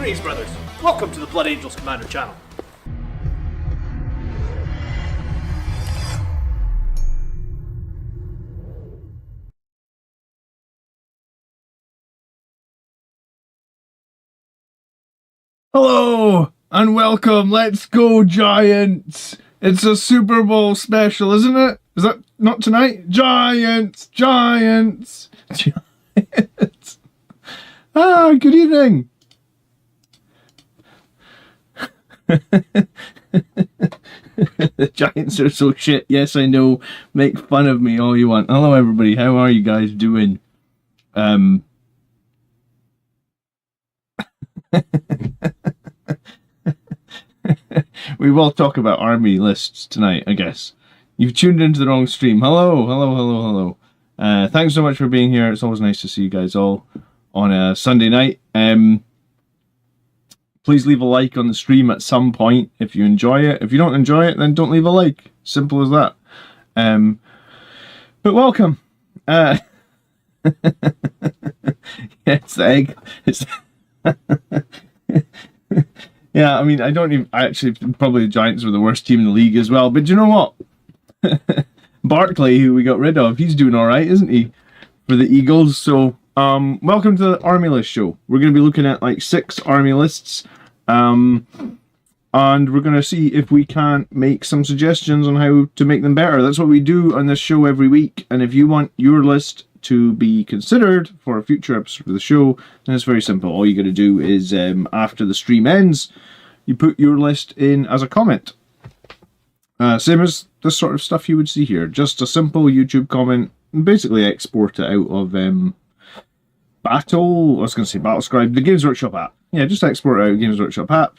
Greetings, brothers. Welcome to the Blood Angels Commander channel. Hello and welcome. Let's go, Giants. It's a Super Bowl special, isn't it? Is that not tonight? Giants, Giants, Giants. Good evening. The Giants are so shit. Yes, I know. Make fun of me all you want. Hello, everybody. How are you guys doing? We will talk about army lists tonight, I guess. You've tuned into the wrong stream. Hello, hello, hello, hello. Thanks so much for being here. It's always nice to see you guys all on a Sunday night. Please leave a like on the stream at some point if you enjoy it. If you don't enjoy it, then don't leave a like. Simple as that. But welcome. Yeah, it's the egg. It's yeah, I mean, I actually, probably the Giants were the worst team in the league as well. But you know what? Barkley, who we got rid of, he's doing all right, isn't he? For the Eagles. So, welcome to the Army List show. We're going to be looking at like 6 army lists. And we're going to see if we can make some suggestions on how to make them better. That's what we do on this show every week. And if you want your list to be considered for a future episode of the show, then it's very simple. All you got to do is, after the stream ends, you put your list in as a comment. Same as this sort of stuff you would see here. Just a simple YouTube comment, and basically export it out of Battlescribe, the Games Workshop app. Yeah, just export it out of Games Workshop app,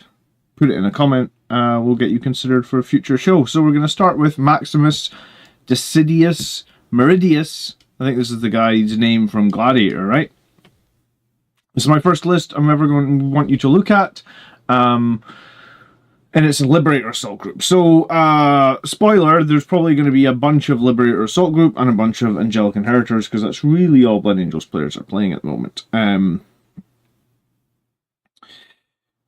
put it in a comment, we'll get you considered for a future show. So we're going to start with Maximus Decidius Meridius. I think this is the guy's name from Gladiator, right? This is my first list I'm ever going to want you to look at. And it's a Liberator Assault Group. So, spoiler, there's probably going to be a bunch of Liberator Assault Group and a bunch of Angelic Inheritors, because that's really all Blood Angels players are playing at the moment.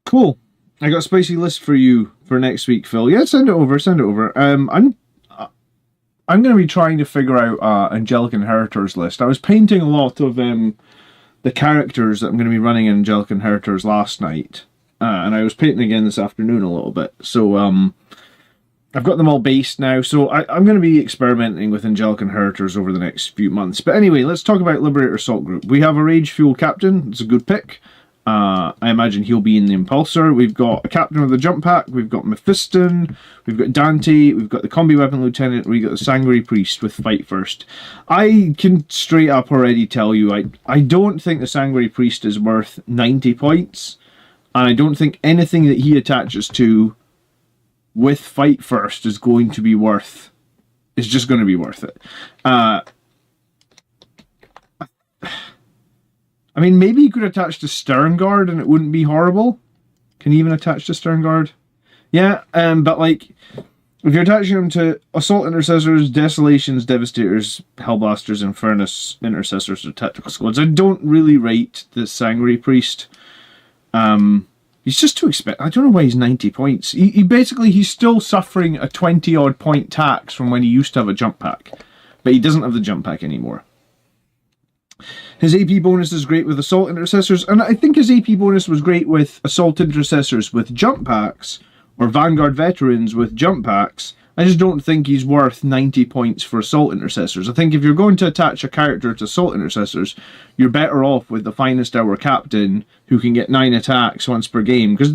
Cool. I got a spicy list for you for next week, Phil. Yeah, send it over, send it over. I'm going to be trying to figure out Angelic Inheritors list. I was painting a lot of the characters that I'm going to be running in Angelic Inheritors last night. And I was painting again this afternoon a little bit. So I've got them all based now. So I'm going to be experimenting with Angelic Inheritors over the next few months. But anyway, let's talk about Liberator Assault Group. We have a Rage Fuel Captain. It's a good pick. I imagine he'll be in the Impulsor. We've got a Captain with a Jump Pack. We've got Mephiston. We've got Dante. We've got the Combi Weapon Lieutenant. We've got the Sanguinary Priest with Fight First. I can straight up already tell you, I don't think the Sanguinary Priest is worth 90 points. And I don't think anything that he attaches to with Fight First is going to be worth... It's just going to be worth it. I mean, maybe he could attach to Sternguard and it wouldn't be horrible. Can he even attach to Sternguard? Yeah, but like, if you're attaching him to Assault Intercessors, Desolations, Devastators, Hellblasters, Infernus, Intercessors, or Tactical Squads, I don't really rate the Sanguinary Priest. He's just too expensive. I don't know why he's 90 points. He's still suffering a 20-odd point tax from when he used to have a Jump Pack. But he doesn't have the Jump Pack anymore. His AP bonus is great with Assault Intercessors, and I think his AP bonus was great with Assault Intercessors with Jump Packs, or Vanguard Veterans with Jump Packs. I just don't think he's worth 90 points for Assault Intercessors. I think if you're going to attach a character to Assault Intercessors, you're better off with the Finest Hour Captain, who can get 9 attacks once per game. Because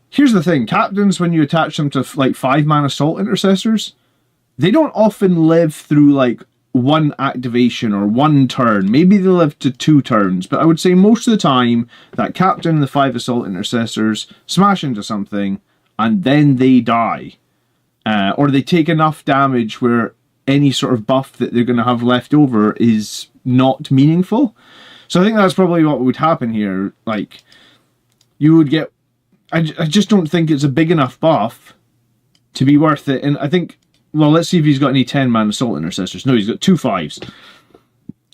here's the thing, Captains, when you attach them to like 5-man Assault Intercessors, they don't often live through like one activation or one turn. Maybe they live to 2 turns, but I would say most of the time that Captain and the 5 Assault Intercessors smash into something and then they die. Or they take enough damage where any sort of buff that they're going to have left over is not meaningful. So I think that's probably what would happen here. Like, you would get... I just don't think it's a big enough buff to be worth it. And I think... Well, let's see if he's got any 10-man Assault Intercessors. No, he's got 2 5s.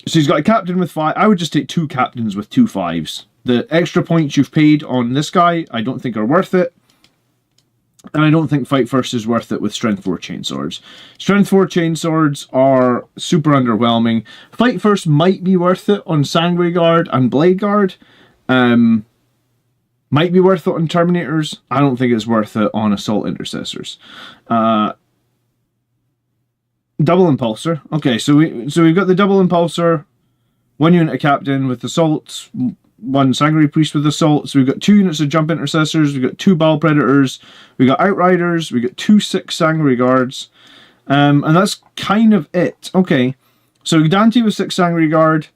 So he's got a Captain with 5. I would just take 2 Captains with 2 5s. The extra points you've paid on this guy, I don't think are worth it. And I don't think Fight First is worth it with Strength 4 Chainswords. Strength 4 Chainswords are super underwhelming. Fight First might be worth it on Sangry Guard and Blade Guard. Might be worth it on Terminators. I don't think it's worth it on Assault Intercessors. Double Impulsor. Okay, so we've got the Double Impulsor. 1 unit of Captain with Assaults. 1 Sangry Priest with Assault. So we've got 2 units of Jump Intercessors. We've got 2 Ball Predators. We've got Outriders. We've got 2 6 Sangry Guards. And that's kind of it. Okay, so Dante with 6 Sangry Guard.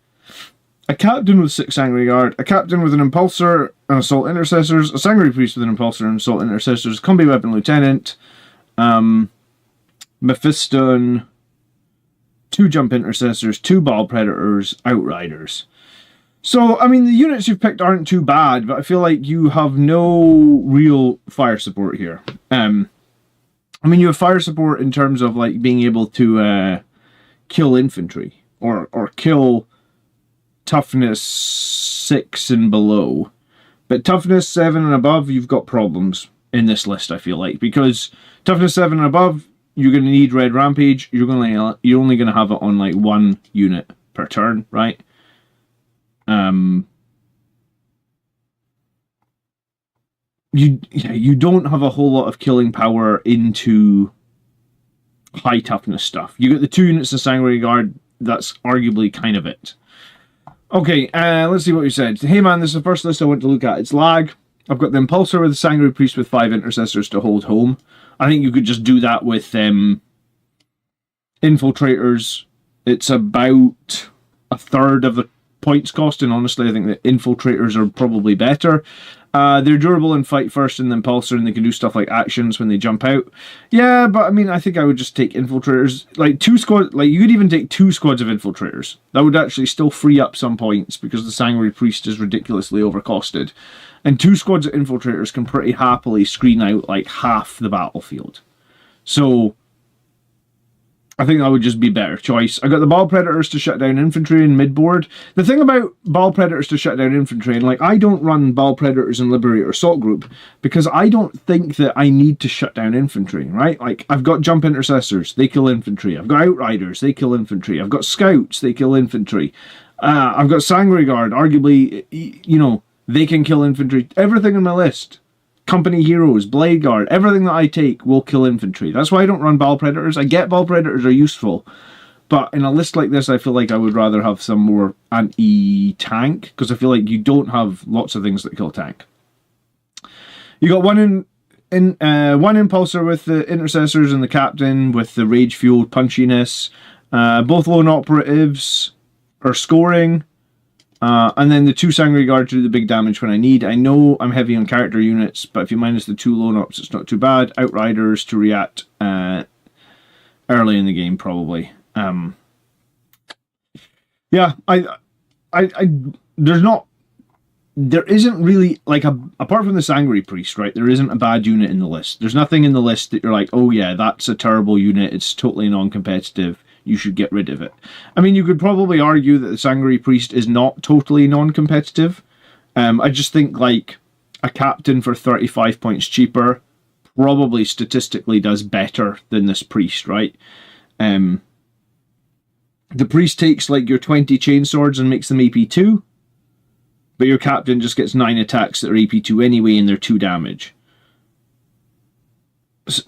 A Captain with 6 Sangry Guard. A Captain with an Impulsor and Assault Intercessors. A Sangry Priest with an Impulsor and Assault Intercessors. Combi Weapon Lieutenant. Mephiston. 2 Jump Intercessors. 2 Ball Predators. Outriders. So, I mean, the units you've picked aren't too bad, but I feel like you have no real fire support here. I mean, you have fire support in terms of, like, being able to kill infantry. Or kill toughness 6 and below. But toughness 7 and above, you've got problems in this list, I feel like. Because toughness 7 and above, you're going to need Red Rampage. You're only going to have it on, like, 1 unit per turn, right? You don't have a whole lot of killing power into high toughness stuff. You get the 2 units of Sangry Guard. That's arguably kind of it. Okay, let's see what we said. Hey man, this is the first list I want to look at. It's lag. I've got the Impulsor with the Sangry Priest with 5 Intercessors to hold home. I think you could just do that with Infiltrators. It's about a third of the points cost, and honestly I think the Infiltrators are probably better. They're durable and Fight First in the Impulsor, and they can do stuff like actions when they jump out. Yeah, but I mean, I think I would just take Infiltrators. Like, 2 squads, like, you could even take 2 squads of Infiltrators. That would actually still free up some points, because the Sangry Priest is ridiculously overcosted. And 2 squads of Infiltrators can pretty happily screen out, like, half the battlefield. So I think that would just be a better choice. I got the Ball Predators to shut down infantry in mid-board. The thing about Ball Predators to shut down infantry, and like, I don't run Ball Predators in Liberator Assault Group because I don't think that I need to shut down infantry, right? Like, I've got Jump Intercessors, they kill infantry. I've got Outriders, they kill infantry. I've got Scouts, they kill infantry. I've got Sangry Guard, arguably, you know, they can kill infantry. Everything on my list. Company Heroes, Blade Guard, everything that I take will kill infantry. That's why I don't run Ball Predators. I get Ball Predators are useful, but in a list like this, I feel like I would rather have some more anti-tank, because I feel like you don't have lots of things that kill tank. You got one Impulsor with the Intercessors and the Captain with the Rage-Fueled Punchiness. Both lone operatives are scoring. And then the 2 Sangry Guard to do the big damage when I need. I know I'm heavy on character units, but if you minus the 2 lone ops, it's not too bad. Outriders to react early in the game, probably. Yeah, there isn't really, like, apart from the Sangry Priest, right, there isn't a bad unit in the list. There's nothing in the list that you're like, oh yeah, that's a terrible unit, it's totally non-competitive, you should get rid of it. I mean, you could probably argue that the Sangry Priest is not totally non-competitive. I just think, like, a Captain for 35 points cheaper probably statistically does better than this Priest, right? The Priest takes, like, your 20 Chainswords and makes them AP2, but your Captain just gets 9 attacks that are AP2 anyway, and they're 2 damage.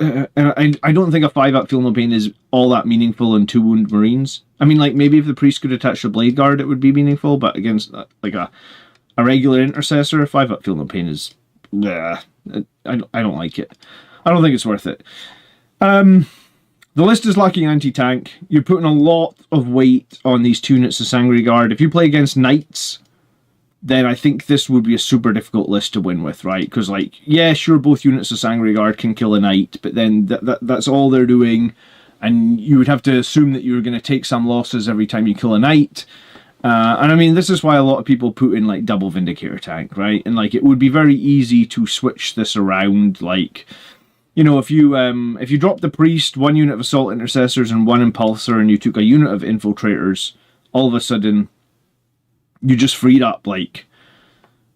And I don't think a 5-up Feel No Pain is all that meaningful in 2 Wound Marines. I mean, like, maybe if the Priest could attach the Blade Guard, it would be meaningful, but against, like, a regular Intercessor, 5-up Feel No Pain is... I don't like it. I don't think it's worth it. The list is lacking anti-tank. You're putting a lot of weight on these 2 units of Sangry Guard. If you play against Knights, then I think this would be a super difficult list to win with, right? Because, like, yeah, sure, both units of Sangry Guard can kill a Knight, but then that's all they're doing, and you would have to assume that you're going to take some losses every time you kill a Knight. And I mean, this is why a lot of people put in, like, double Vindicator tank, right? And, like, it would be very easy to switch this around, like... You know, if you drop the Priest, 1 unit of Assault Intercessors and 1 Impulsor, and you took a unit of Infiltrators, all of a sudden, you just freed up, like,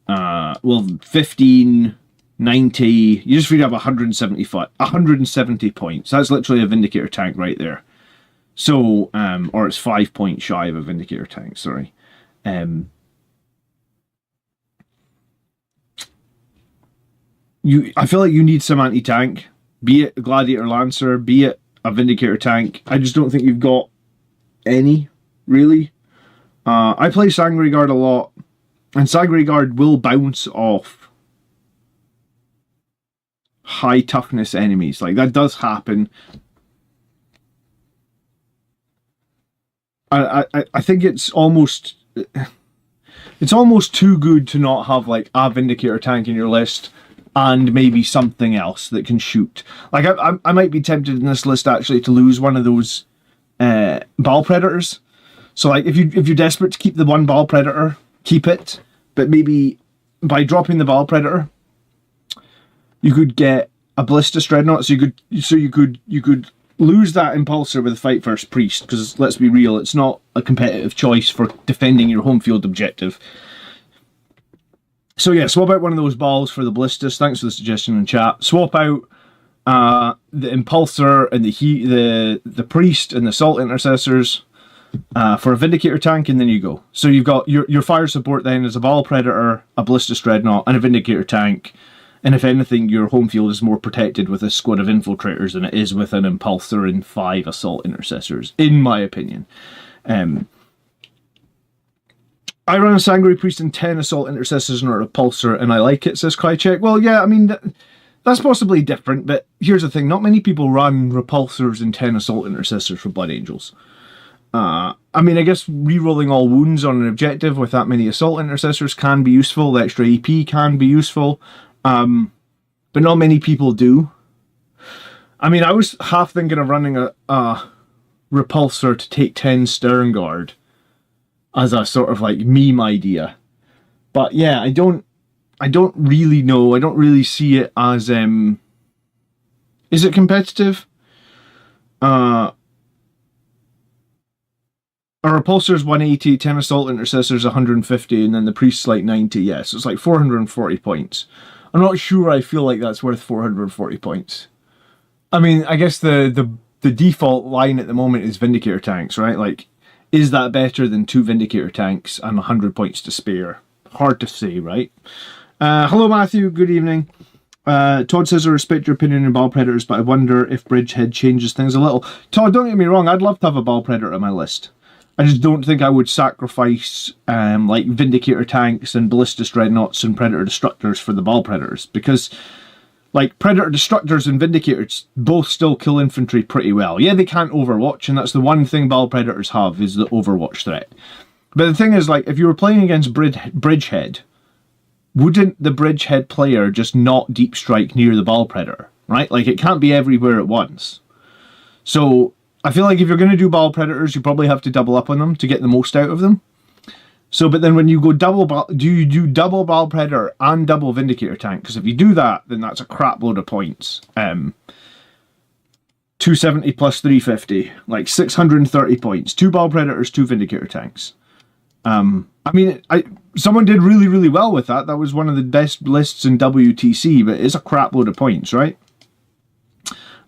well, 15, 90. You just freed up 170 points. That's literally a Vindicator tank right there. So, or it's 5 points shy of a Vindicator tank, sorry. I feel like you need some anti-tank, be it a Gladiator Lancer, be it a Vindicator tank. I just don't think you've got any, really. I play Sangre Guard a lot, and Sangre Guard will bounce off high toughness enemies. Like, that does happen. I think it's almost too good to not have like a Vindicator tank in your list and maybe something else that can shoot. Like, I might be tempted in this list actually to lose one of those Ball Predators. So like, if you're desperate to keep the one Ball Predator, keep it. But maybe by dropping the Ball Predator, you could get a Ballistus Dreadnought. So you could lose that Impulsor with a Fight First Priest, because let's be real, it's not a competitive choice for defending your home field objective. So yeah, swap out one of those balls for the Ballistus. Thanks for the suggestion in chat. Swap out the Impulsor and the Priest and the Assault Intercessors for a Vindicator tank, and then you go. So you've got your fire support then is a Ball Predator, a Ballistus Dreadnought, and a Vindicator tank. And if anything, your home field is more protected with a squad of Infiltrators than it is with an Impulsor and 5 Assault Intercessors, in my opinion. I run a Sangre Priest and 10 Assault Intercessors and a Repulsor, and I like it, says Krychek. Well, yeah, I mean, that's possibly different, but here's the thing. Not many people run Repulsors and 10 Assault Intercessors for Blood Angels. I mean, I guess re-rolling all wounds on an objective with that many Assault Intercessors can be useful. The extra AP can be useful. But not many people do. I mean, I was half thinking of running a Repulsor to take 10 Stern Guard as a sort of like meme idea. But yeah, I don't really know. I don't really see it as is it competitive? A Repulsor's 180, 10 Assault Intercessors 150, and then the Priest's like 90. Yeah, so it's like 440 points. I'm not sure I feel like that's worth 440 points. I mean, I guess the default line at the moment is Vindicator tanks, right? Like, is that better than 2 Vindicator tanks and 100 points to spare? Hard to say, right? Hello, Matthew. Good evening. Todd says, I respect your opinion on Ball Predators, but I wonder if Bridgehead changes things a little. Todd, don't get me wrong. I'd love to have a Ball Predator on my list. I just don't think I would sacrifice like Vindicator tanks and Ballistus Dreadnoughts and Predator Destructors for the Ball Predators, because like Predator Destructors and Vindicators both still kill infantry pretty well. Yeah, they can't Overwatch, and that's the one thing Ball Predators have, is the Overwatch threat. But the thing is, like, if you were playing against Bridgehead, wouldn't the Bridgehead player just not deep strike near the Ball Predator, right? Like, it can't be everywhere at once. So I feel like if you're going to do Ball Predators, you probably have to double up on them to get the most out of them. So, but then when you go do you do double Ball Predator and double Vindicator tank? Because if you do that, then that's a crap load of points. 270 plus 350, like 630 points. 2 Ball Predators, 2 Vindicator tanks. I mean, someone did really, really well with that. That was one of the best lists in WTC, but it's a crap load of points, right?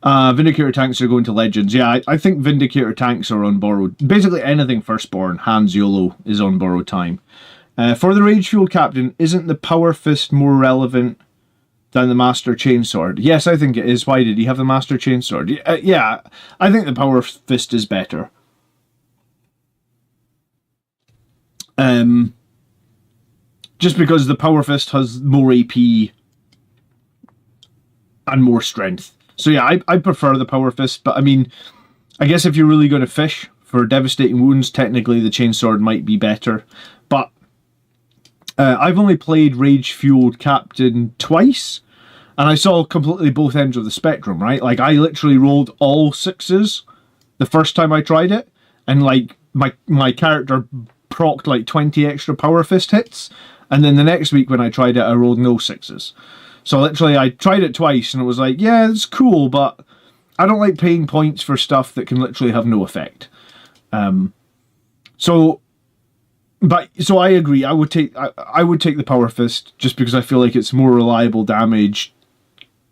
Vindicator tanks are going to Legends. Yeah, I think Vindicator tanks are on borrowed. Basically anything Firstborn, Hans YOLO, is on borrowed time. For the Rage Fueled Captain, isn't the Power Fist more relevant than the Master Chainsword? Yes, I think it is. Why did he have the Master Chainsword? Yeah, I think the Power Fist is better. Just because the Power Fist has more AP and more strength. So yeah, I prefer the Power Fist, but I mean, I guess if you're really going to fish for devastating wounds, technically the Chainsword might be better. But I've only played Rage Fueled Captain twice, and I saw completely both ends of the spectrum, right? Like, I literally rolled all 6s the first time I tried it, and like my character procced like 20 extra Power Fist hits, and then the next week when I tried it, I rolled no 6s. So literally, I tried it twice, and it was like, yeah, it's cool, but I don't like paying points for stuff that can literally have no effect. So But so I agree. I would take the Power Fist just because I feel like it's more reliable damage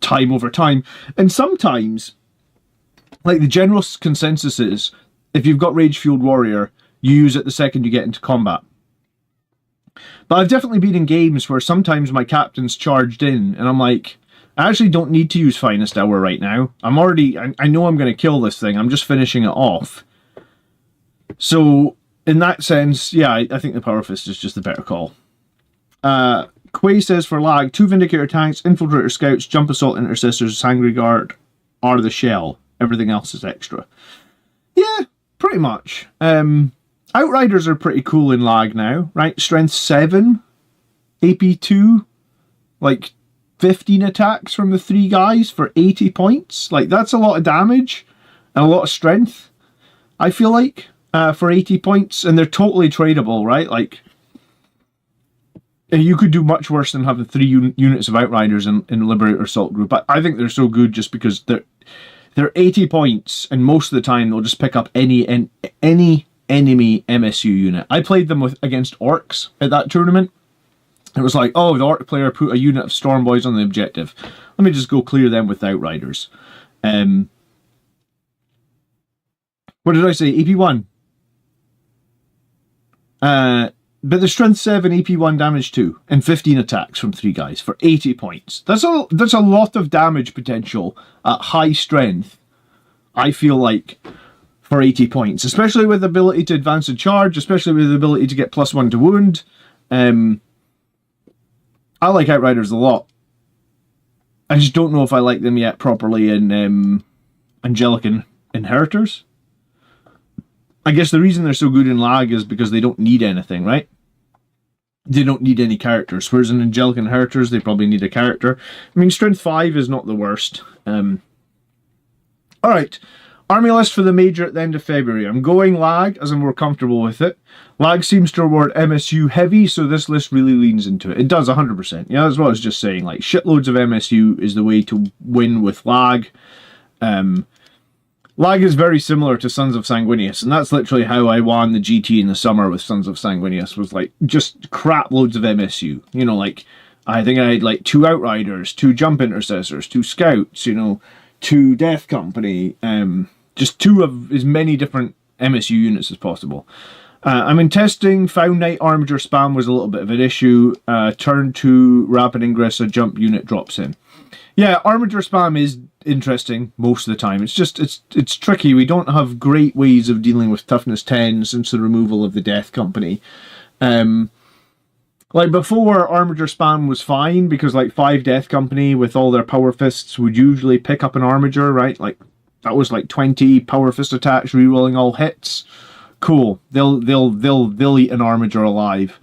time over time. And sometimes, like the general consensus is, if you've got Rage Fueled Warrior, you use it the second you get into combat. But I've definitely been in games where sometimes my captain's charged in, and I'm like, I actually don't need to use Finest Hour right now. I know I'm going to kill this thing. I'm just finishing it off. So, in that sense, yeah, I think the Power Fist is just the better call. Quay says for lag, 2 Vindicator tanks, Infiltrator scouts, Jump Assault Intercessors, Sangry Guard are the shell. Everything else is extra. Yeah, pretty much. Outriders are pretty cool in lag now, right? Strength 7, AP 2, like 15 attacks from the 3 guys for 80 points. Like, that's a lot of damage and a lot of strength, I feel like, for 80 points. And they're totally tradable, right? Like, you could do much worse than having 3 units of Outriders in Liberator Assault Group. But I think they're so good just because they're 80 points, and most of the time they'll just pick up any enemy MSU unit. I played them against Orcs at that tournament. It was like, oh, the Orc player put a unit of Storm Boys on the objective. Let me just go clear them with Outriders. What did I say? AP1. But the Strength 7, AP1 damage 2, and 15 attacks from 3 guys for 80 points. That's a lot of damage potential at high strength, I feel like, for 80 points. Especially with the ability to advance and charge, especially with the ability to get +1 to wound. I like Outriders a lot. I just don't know if I like them yet properly in Angelic Inheritors. I guess the reason they're so good in lag is because they don't need anything, right? They don't need any characters. Whereas in Angelic Inheritors, they probably need a character. I mean, Strength 5 is not the worst. Alright. Army list for the Major at the end of February. I'm going lag as I'm more comfortable with it. Lag seems to reward MSU heavy, so this list really leans into it. It does 100%. Yeah, that's what I was just saying. Like, shitloads of MSU is the way to win with lag. Lag is very similar to Sons of Sanguinius, and that's literally how I won the GT in the summer with Sons of Sanguinius, was like, just crap loads of MSU. You know, like, I think I had like 2 Outriders, 2 Jump Intercessors, 2 Scouts, you know, 2 Death Company, just 2 of as many different MSU units as possible. I'm in testing. Found Knight Armature spam was a little bit of an issue. Turn 2 Rapid Ingress, a jump unit drops in. Yeah, Armature spam is interesting most of the time. It's just, it's tricky. We don't have great ways of dealing with toughness 10 since the removal of the Death Company. Like before, Armature spam was fine because like 5 Death Company with all their Power Fists would usually pick up an Armature, right? Like that was like 20 Power Fist attacks, rerolling all hits. Cool. They'll eat an Armature alive.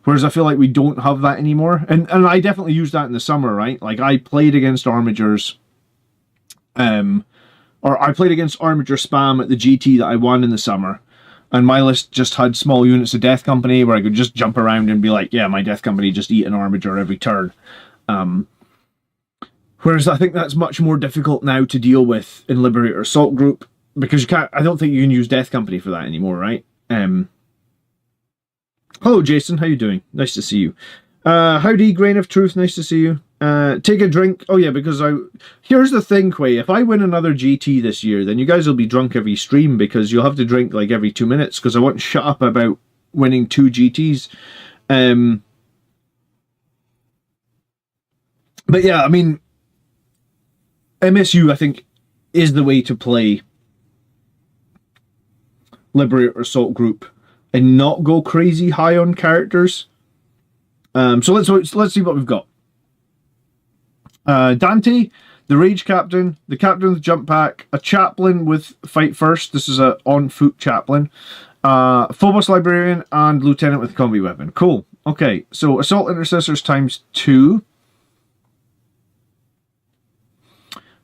Whereas I feel like we don't have that anymore. And I definitely used that in the summer, right? Like I played against Armatures. Or I played against Armature spam at the GT that I won in the summer. And my list just had small units of Death Company where I could just jump around and be like, yeah, my Death Company just eat an Armature every turn. Whereas I think that's much more difficult now to deal with in Liberator Assault Group. Because you can't, I don't think you can use Death Company for that anymore, right? Hello, Jason. How you doing? Nice to see you. Howdy, Grain of Truth. Nice to see you. Take a drink. Oh, yeah, because here's the thing, Quay. If I win another GT this year, then you guys will be drunk every stream because you'll have to drink, like, every 2 minutes because I won't shut up about winning 2 GTs. But, yeah, I mean, MSU, I think, is the way to play Liberator Assault Group and not go crazy high on characters. So let's see what we've got. Dante, the Rage Captain, the Captain of the Jump Pack, a Chaplain with Fight First. This is a on-foot Chaplain. Phobos Librarian, and Lieutenant with Combi Weapon. Cool. Okay, so Assault Intercessors times 2.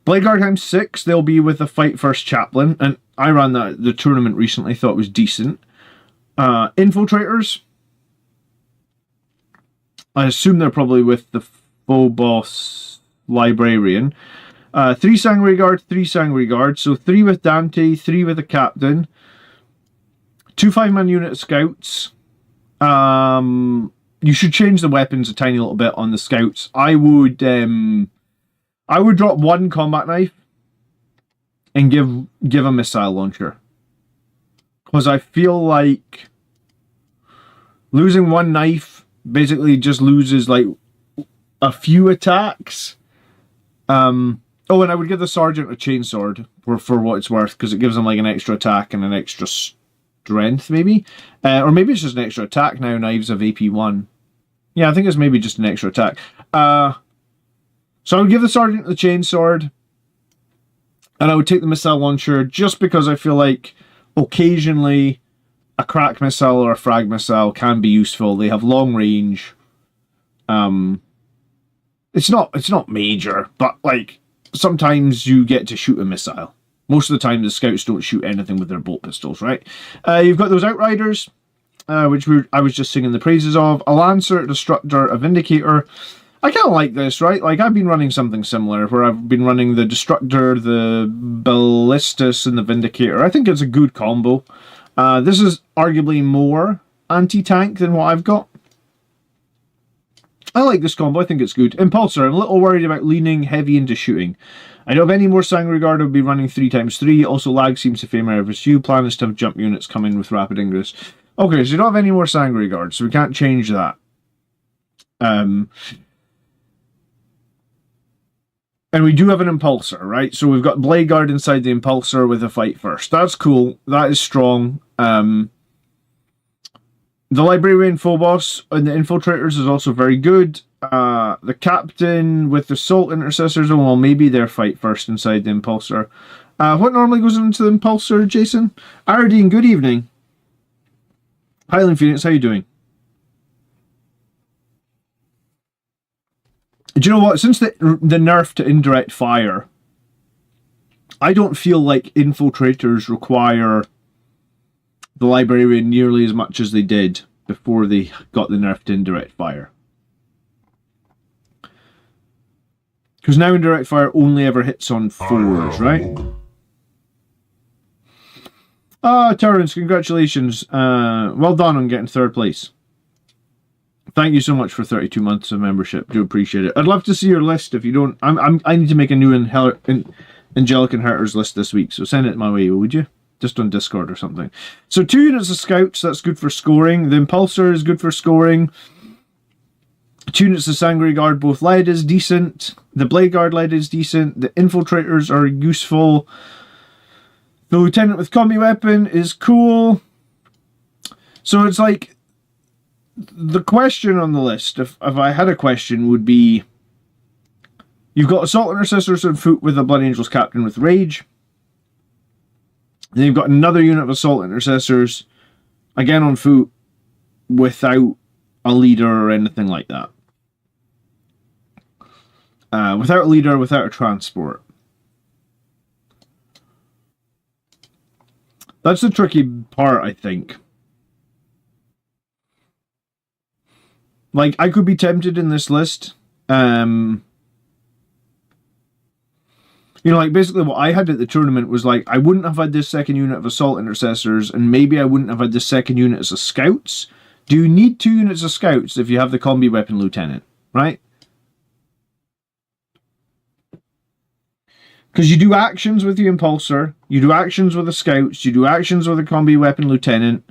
Blade Guard times 6. They'll be with a Fight First Chaplain. And I ran the tournament recently, thought it was decent. Infiltrators. I assume they're probably with the Phobos Librarian. 3 Sangry Guard, 3 Sangry Guard. So 3 with Dante, 3 with the Captain. 2 5-man unit of Scouts. You should change the weapons a tiny little bit on the scouts. I would drop one combat knife and give a missile launcher. Because I feel like losing one knife basically just loses like a few attacks. And I would give the sergeant a chainsword for what it's worth, because it gives them like an extra attack and an extra strength, maybe. Or maybe it's just an extra attack now. Knives have AP1. Yeah, I think it's maybe just an extra attack. So I would give the sergeant the chainsword, and I would take the missile launcher just because I feel like occasionally a crack missile or a frag missile can be useful. They have long range. It's not major, but like sometimes you get to shoot a missile. Most of the time the scouts don't shoot anything with their bolt pistols, right? You've got those outriders, which I was just singing the praises of. A lancer, a destructor, a vindicator. I kind of like this, right? Like, I've been running something similar, where I've been running the Destructor, the Ballistus, and the Vindicator. I think it's a good combo. This is arguably more anti-tank than what I've got. I like this combo. I think it's good. Impulsor, I'm a little worried about leaning heavy into shooting. I don't have any more Sangre Guard. I'll be running 3x3. Also, lag seems to favour FSU. Plan is to have jump units come in with rapid ingress. Okay, so you don't have any more Sangre Guard, so we can't change that. And we do have an Impulsor, right? So we've got Blade Guard inside the Impulsor with a fight first. That's cool. That is strong. The Librarian Phobos and the Infiltrators is also very good. The Captain with the Salt Intercessors, well, maybe they're fight first inside the Impulsor. What normally goes into the Impulsor, Jason? Aradine, good evening. Highland Phoenix, how you doing? Do you know what? Since the nerf to indirect fire, I don't feel like infiltrators require the Librarian nearly as much as they did before they got the nerf to indirect fire. Because now indirect fire only ever hits on 4s, right? Terrence, congratulations. Well done on getting 3rd place. Thank you so much for 32 months of membership. Do appreciate it. I'd love to see your list. If you don't, I need to make a new Angelic Inheritors list this week, so send it my way, would you? Just on Discord or something. So 2 units of scouts, that's good for scoring. The Impulsor is good for scoring. 2 units of Sangre Guard, both lead is decent. The Blade Guard lead is decent. The Infiltrators are useful. The Lieutenant with Combi Weapon is cool. So it's like, the question on the list, if I had a question, would be, you've got Assault Intercessors on foot with a Blood Angels Captain with Rage. Then you've got another unit of Assault Intercessors, again on foot, without a leader or anything like that. Without a leader, without a transport. That's the tricky part, I think. Like, I could be tempted in this list. You know, like, basically what I had at the tournament was, like, I wouldn't have had this second unit of Assault Intercessors, and maybe I wouldn't have had this second unit as a Scouts. Do you need 2 units of Scouts if you have the Combi Weapon Lieutenant, right? Because you do actions with the Impulsor, you do actions with the Scouts, you do actions with the Combi Weapon Lieutenant,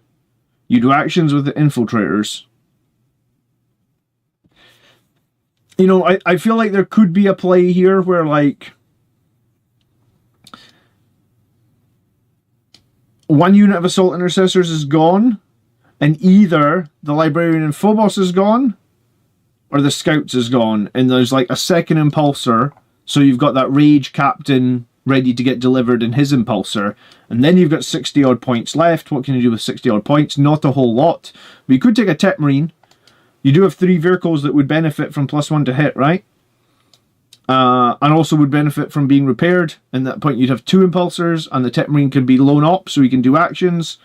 you do actions with the Infiltrators. You know, I feel like there could be a play here where, like, 1 unit of Assault Intercessors is gone, and either the Librarian and Phobos is gone, or the Scouts is gone, and there's, like, a second Impulsor, so you've got that Rage Captain ready to get delivered in his Impulsor, and then you've got 60-odd points left. What can you do with 60-odd points? Not a whole lot. But you could take a Tech Marine. You do have 3 vehicles that would benefit from +1 to hit, right? And also would benefit from being repaired. And at that point, you'd have 2 Impulsors, and the Tech Marine could be lone op, so he can do actions.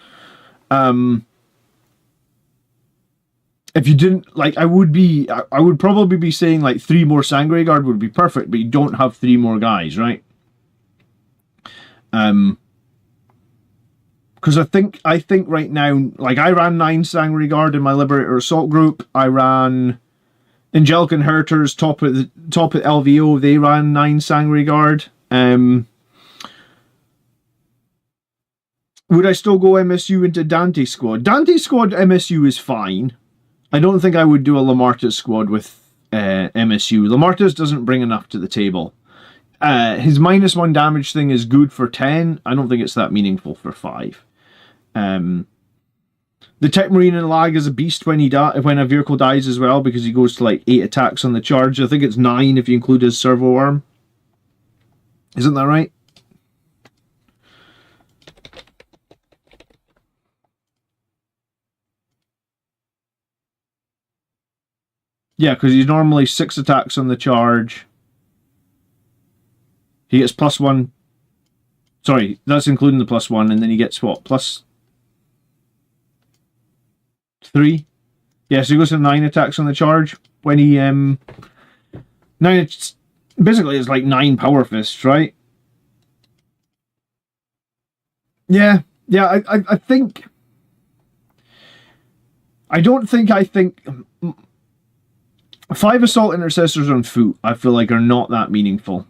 If you didn't, like, I would probably be saying, like, 3 more Sangre Guard would be perfect, but you don't have 3 more guys, right? because I think right now, like I ran 9 Sangre Guard in my Liberator Assault group. I ran Angelic Inheritors top at LVO. They ran 9 Sangre Guard. Would I still go MSU into Dante squad? Dante squad MSU is fine. I don't think I would do a Lamartus squad with MSU. Lamartus doesn't bring enough to the table. His -1 damage thing is good for 10. I don't think it's that meaningful for 5. The Tech Marine in Lag is a beast when when a vehicle dies as well, because he goes to like 8 attacks on the charge. I think it's 9 if you include his servo arm. Isn't that right? Yeah, because he's normally 6 attacks on the charge. He gets +1. Sorry, that's including the +1, and then he gets what? +3? Yeah, so he goes to 9 attacks on the charge when he 9. It's basically it's like 9 power fists, right? Yeah, I think. I don't think 5 assault intercessors on foot, I feel like, are not that meaningful.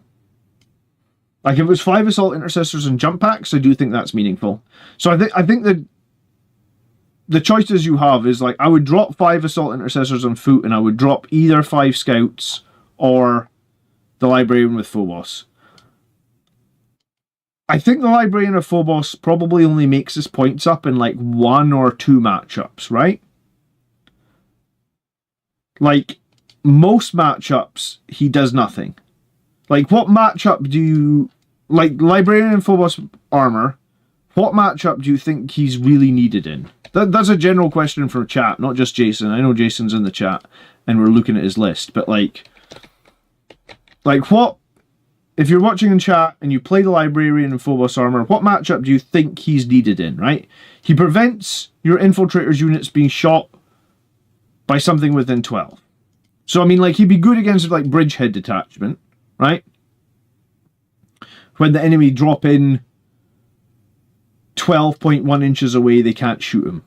Like if it was 5 assault intercessors and jump packs, I do think that's meaningful. So I think that the choices you have is like I would drop 5 assault intercessors on foot, and I would drop either 5 scouts or the librarian with Phobos. I think the librarian of Phobos probably only makes his points up in like 1 or 2 matchups, right? Like most matchups, he does nothing. Like, what matchup do you... Like, Librarian and Phobos armor, what matchup do you think he's really needed in? That's a general question from chat, not just Jason. I know Jason's in the chat, and we're looking at his list, but, like what... If you're watching in chat, and you play the Librarian and Phobos armor, what matchup do you think he's needed in, right? He prevents your Infiltrators units being shot by something within 12. So, I mean, like, he'd be good against, like, Bridgehead detachment, right? When the enemy drop in 12.1 inches away, they can't shoot him.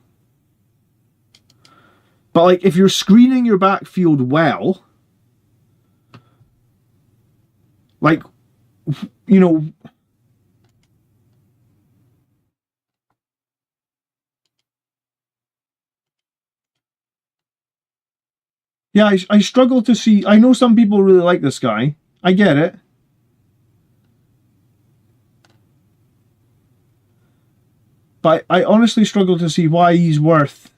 But, like, if you're screening your backfield well, like, you know... Yeah, I struggle to see... I know some people really like this guy. I get it. But I honestly struggle to see why he's worth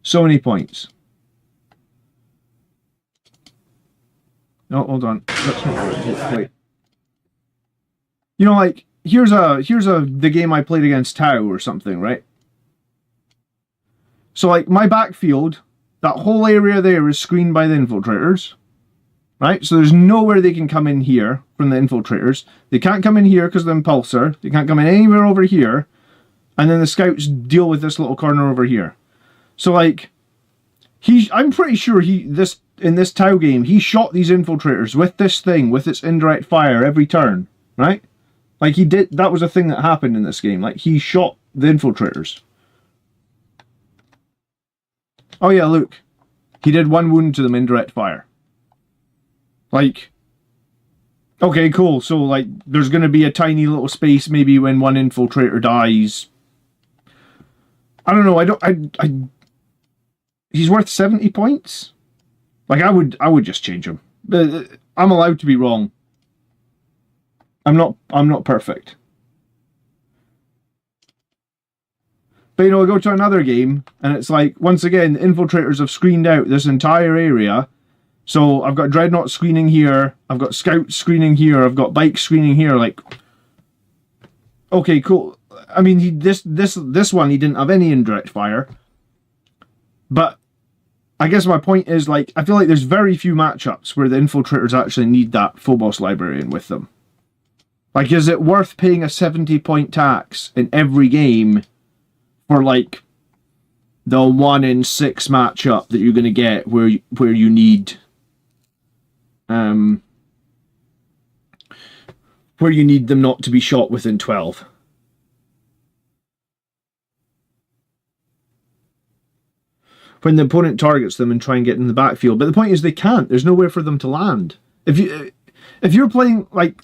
so many points. No, hold on. That's not right. You know, like, here's the game I played against Tau or something, right? So, like, my backfield, that whole area there is screened by the infiltrators, right? So there's nowhere they can come in here from the infiltrators. They can't come in here because of the impulsor. They can't come in anywhere over here. And then the scouts deal with this little corner over here. So, like, I'm pretty sure in this Tau game, he shot these infiltrators with this thing, with its indirect fire every turn, right? Like, he did, that was a thing that happened in this game. Like, he shot the infiltrators. Oh yeah, look. He did 1 wound to them indirect fire. Like, okay, cool. So, like, there's going to be a tiny little space maybe when one infiltrator dies. I don't know. He's worth 70 points. Like, I would just change him. I'm allowed to be wrong. I'm not perfect. But, you know, I go to another game, and it's like, once again, the infiltrators have screened out this entire area. So I've got Dreadnought screening here, I've got Scout screening here, I've got Bike screening here, like... Okay, cool. I mean, this one, he didn't have any indirect fire. But I guess my point is, like, I feel like there's very few matchups where the infiltrators actually need that Phobos Librarian with them. Like, is it worth paying a 70-point tax in every game for, like, the 1 in 6 matchup that you're going to get where you need... where you need them not to be shot within 12? when the opponent targets them and try and get in the backfield. But the point is they can't. There's nowhere for them to land. If you're playing like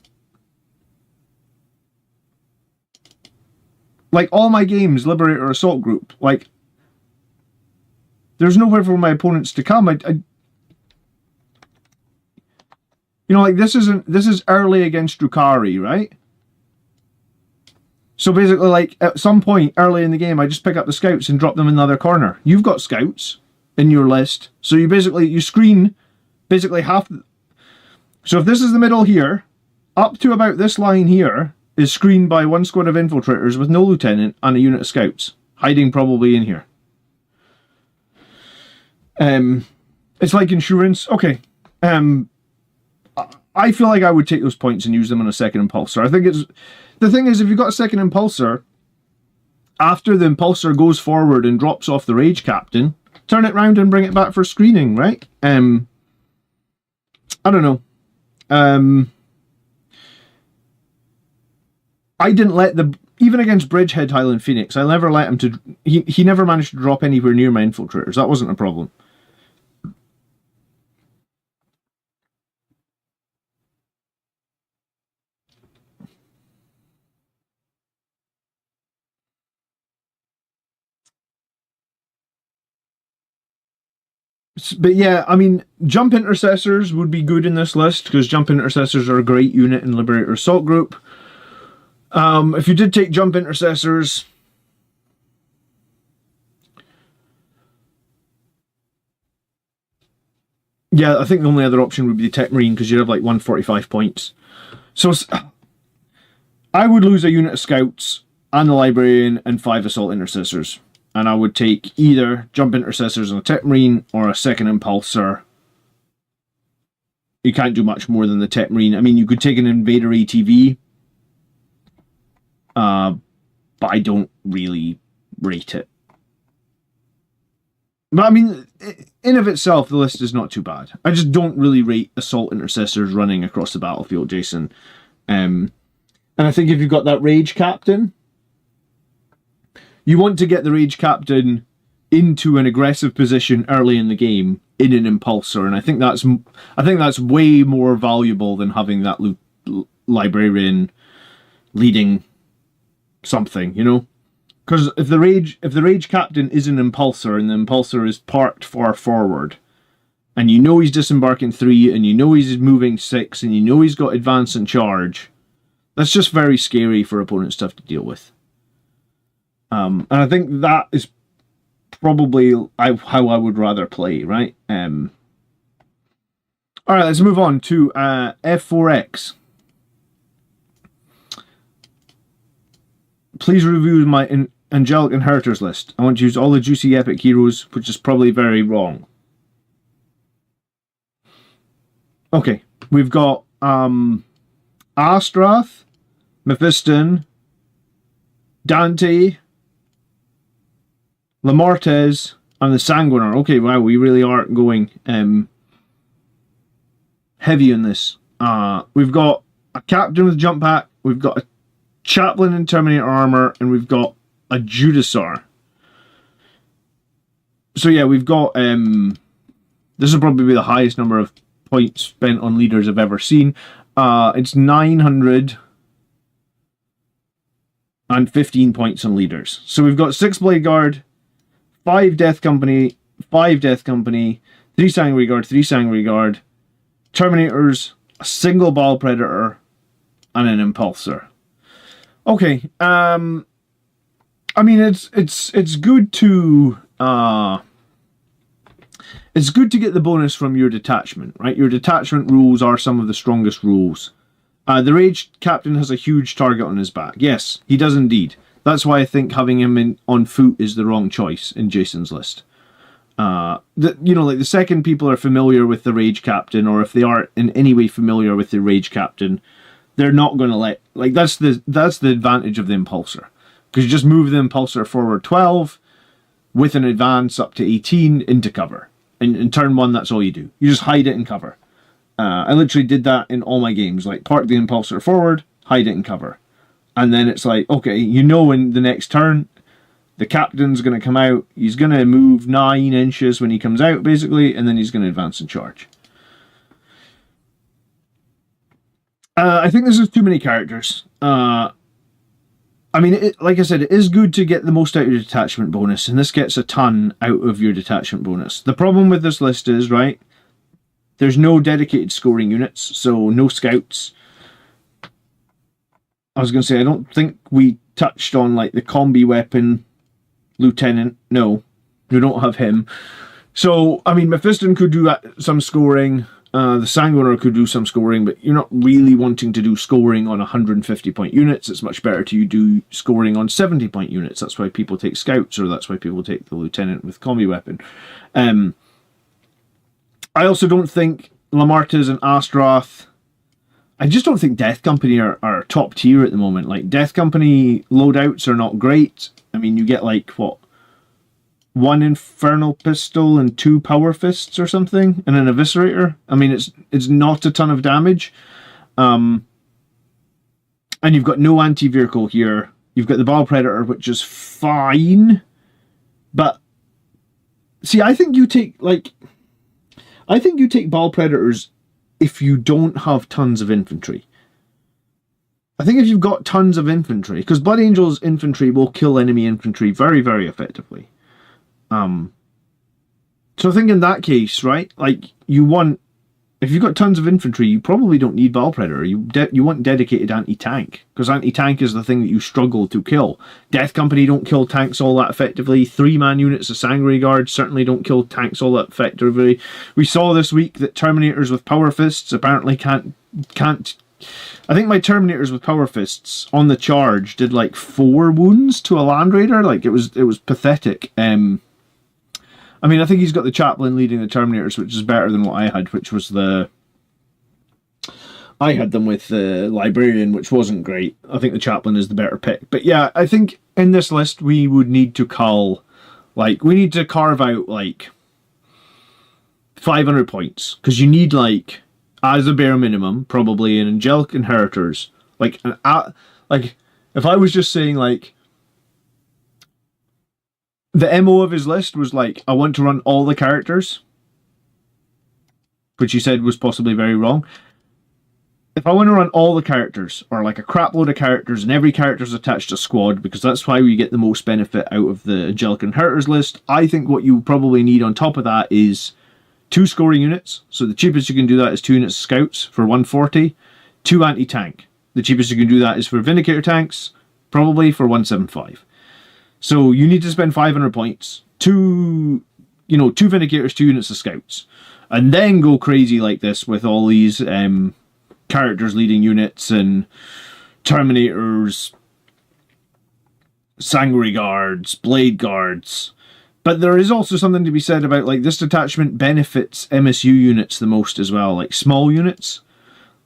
all my games, Liberator Assault Group, like there's nowhere for my opponents to come. Like this is early against Drukhari, right? So basically, like, at some point early in the game, I just pick up the scouts and drop them in the other corner. You've got scouts in your list. So you screen basically half. So if this is the middle here, up to about this line here is screened by one squad of infiltrators with no lieutenant and a unit of scouts, hiding probably in here. It's like insurance. Okay. I feel like I would take those points and use them on a second impulsor. I think the thing is, if you've got a second impulsor, after the impulsor goes forward and drops off the rage captain, turn it round and bring it back for screening, right? I don't know. I didn't let even against Bridgehead Highland Phoenix, I never let him to. He never managed to drop anywhere near my infiltrators. That wasn't a problem. But yeah, I mean, Jump Intercessors would be good in this list, because Jump Intercessors are a great unit in Liberator Assault Group. If you did take Jump Intercessors, yeah, I think the only other option would be the Tech Marine, because you'd have like 145 points. So I would lose a unit of Scouts and the Librarian and 5 Assault Intercessors. And I would take either Jump Intercessors and a Tech Marine or a second Impulsor. You can't do much more than the Tech Marine. I mean, you could take an Invader ATV. But I don't really rate it. But I mean, in of itself, the list is not too bad. I just don't really rate Assault Intercessors running across the battlefield, Jason. And I think if you've got that Rage Captain, you want to get the Rage Captain into an aggressive position early in the game in an Impulsor, and I think that's way more valuable than having that Librarian leading something, you know? Because if the Rage Captain is an Impulsor and the Impulsor is parked far forward, and you know he's disembarking 3, and you know he's moving 6, and you know he's got advance and charge, that's just very scary for opponents to have to deal with. And I think that is probably how I would rather play, right? Alright, let's move on to F4X. Please review my Angelic Inheritors list. I want to use all the juicy epic heroes, which is probably very wrong. Okay, we've got Astrath, Mephiston, Dante, Lamartez, and the Sanguinar. Okay, wow, we really are going heavy on this. We've got a Captain with Jump Pack, we've got a Chaplain in Terminator Armor, and we've got a Judasar. So yeah, we've got... this will probably be the highest number of points spent on leaders I've ever seen. It's 915 points on leaders. So we've got 6 Blade Guard, 5 Death Company, 5 Death Company, 3 Sanguinary Guard, 3 Sanguinary Guard, Terminators, a single Ball Predator, and an Impulsor. Okay, I mean it's good to it's good to get the bonus from your detachment, right? Your detachment rules are some of the strongest rules. The Rage Captain has a huge target on his back. Yes, he does indeed. That's why I think having him on foot is the wrong choice in Jason's list. Like the second people are familiar with the Rage Captain, or if they are in any way familiar with the Rage Captain, they're not going to let... Like, that's the advantage of the Impulsor. Because you just move the Impulsor forward 12, with an advance up to 18, into cover. And in turn 1, that's all you do. You just hide it in cover. I literally did that in all my games. Like, park the Impulsor forward, hide it in cover. And then it's like, okay, you know in the next turn, The captain's going to come out. He's going to move 9 inches when he comes out, basically, and then he's going to advance and charge. I think this is too many characters. I mean, like I said, it is good to get the most out of your detachment bonus, and this gets a ton out of your detachment bonus. The problem with this list is, right, there's no dedicated scoring units, so no scouts. I was going to say, I don't think we touched on, like, the combi weapon lieutenant. No, we don't have him. So, I mean, Mephiston could do some scoring. The Sanguiner could do some scoring, but you're not really wanting to do scoring on 150-point units. It's much better to do scoring on 70-point units. That's why people take scouts, or that's why people take the lieutenant with combi weapon. I also don't think Lamartas and Astrath... I just don't think Death Company are top tier at the moment. Like, Death Company loadouts are not great. I mean, you get, like, what? 1 Infernal Pistol and 2 Power Fists or something, and an Eviscerator. I mean, it's not a ton of damage. And you've got no anti-vehicle here. You've got the Bile Predator, which is fine. But, see, I think you take Bile Predators if you don't have tons of infantry. I think if you've got tons of infantry, because Blood Angel's infantry will kill enemy infantry very, very effectively. So I think in that case, right, like, if you've got tons of infantry, you probably don't need Bile Predator. You want dedicated anti-tank, because anti-tank is the thing that you struggle to kill. Death Company don't kill tanks all that effectively. 3-man units of Sanguinary Guard certainly don't kill tanks all that effectively. We saw this week that Terminators with Power Fists apparently can't. I think my Terminators with Power Fists on the charge did like 4 wounds to a Land Raider. Like, it was pathetic. I mean, I think he's got the Chaplain leading the Terminators, which is better than what I had, which was I had them with the Librarian, which wasn't great. I think the Chaplain is the better pick. But yeah, I think in this list we would need to we need to carve out, like, 500 points. Because you need, like, as a bare minimum, probably an Angelic Inheritors. Like, if I was just saying, like, the MO of his list was like, I want to run all the characters, which he said was possibly very wrong. If I want to run all the characters, or like a crap load of characters, and every character's attached to a squad, because that's why we get the most benefit out of the Angelic Inheritors list, I think what you probably need on top of that is 2 scoring units. So the cheapest you can do that is 2 units of scouts for 140, 2 anti-tank. The cheapest you can do that is for Vindicator tanks, probably for 175. So you need to spend 500 points, 2 Vindicators, 2 units of scouts, and then go crazy like this with all these characters leading units and Terminators, Sanguinary Guards, Blade Guards. But there is also something to be said about, like, this detachment benefits MSU units the most as well, like small units.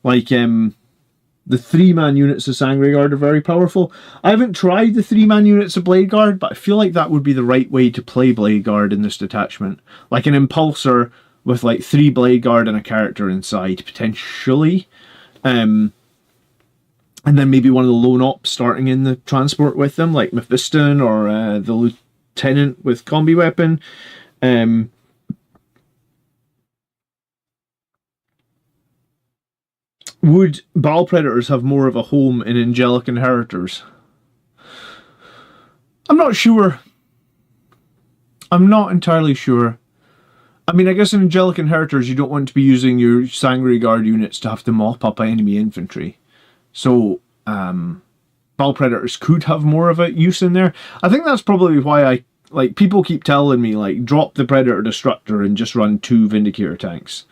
Like, the 3-man units of Sanguinary Guard are very powerful. I haven't tried the 3-man units of Blade Guard, but I feel like that would be the right way to play Blade Guard in this detachment. Like an Impulsor with, like, 3 Blade Guard and a character inside, potentially. And then maybe one of the lone ops starting in the transport with them, like Mephiston or the Lieutenant with combi weapon. Would Bile Predators have more of a home in Angelic Inheritors? I'm not sure. I'm not entirely sure. I mean, I guess in Angelic Inheritors you don't want to be using your Sanguinary Guard units to have to mop up enemy infantry. So, Bile Predators could have more of a use in there. I think that's probably why people keep telling me, like, drop the Predator Destructor and just run 2 Vindicator tanks.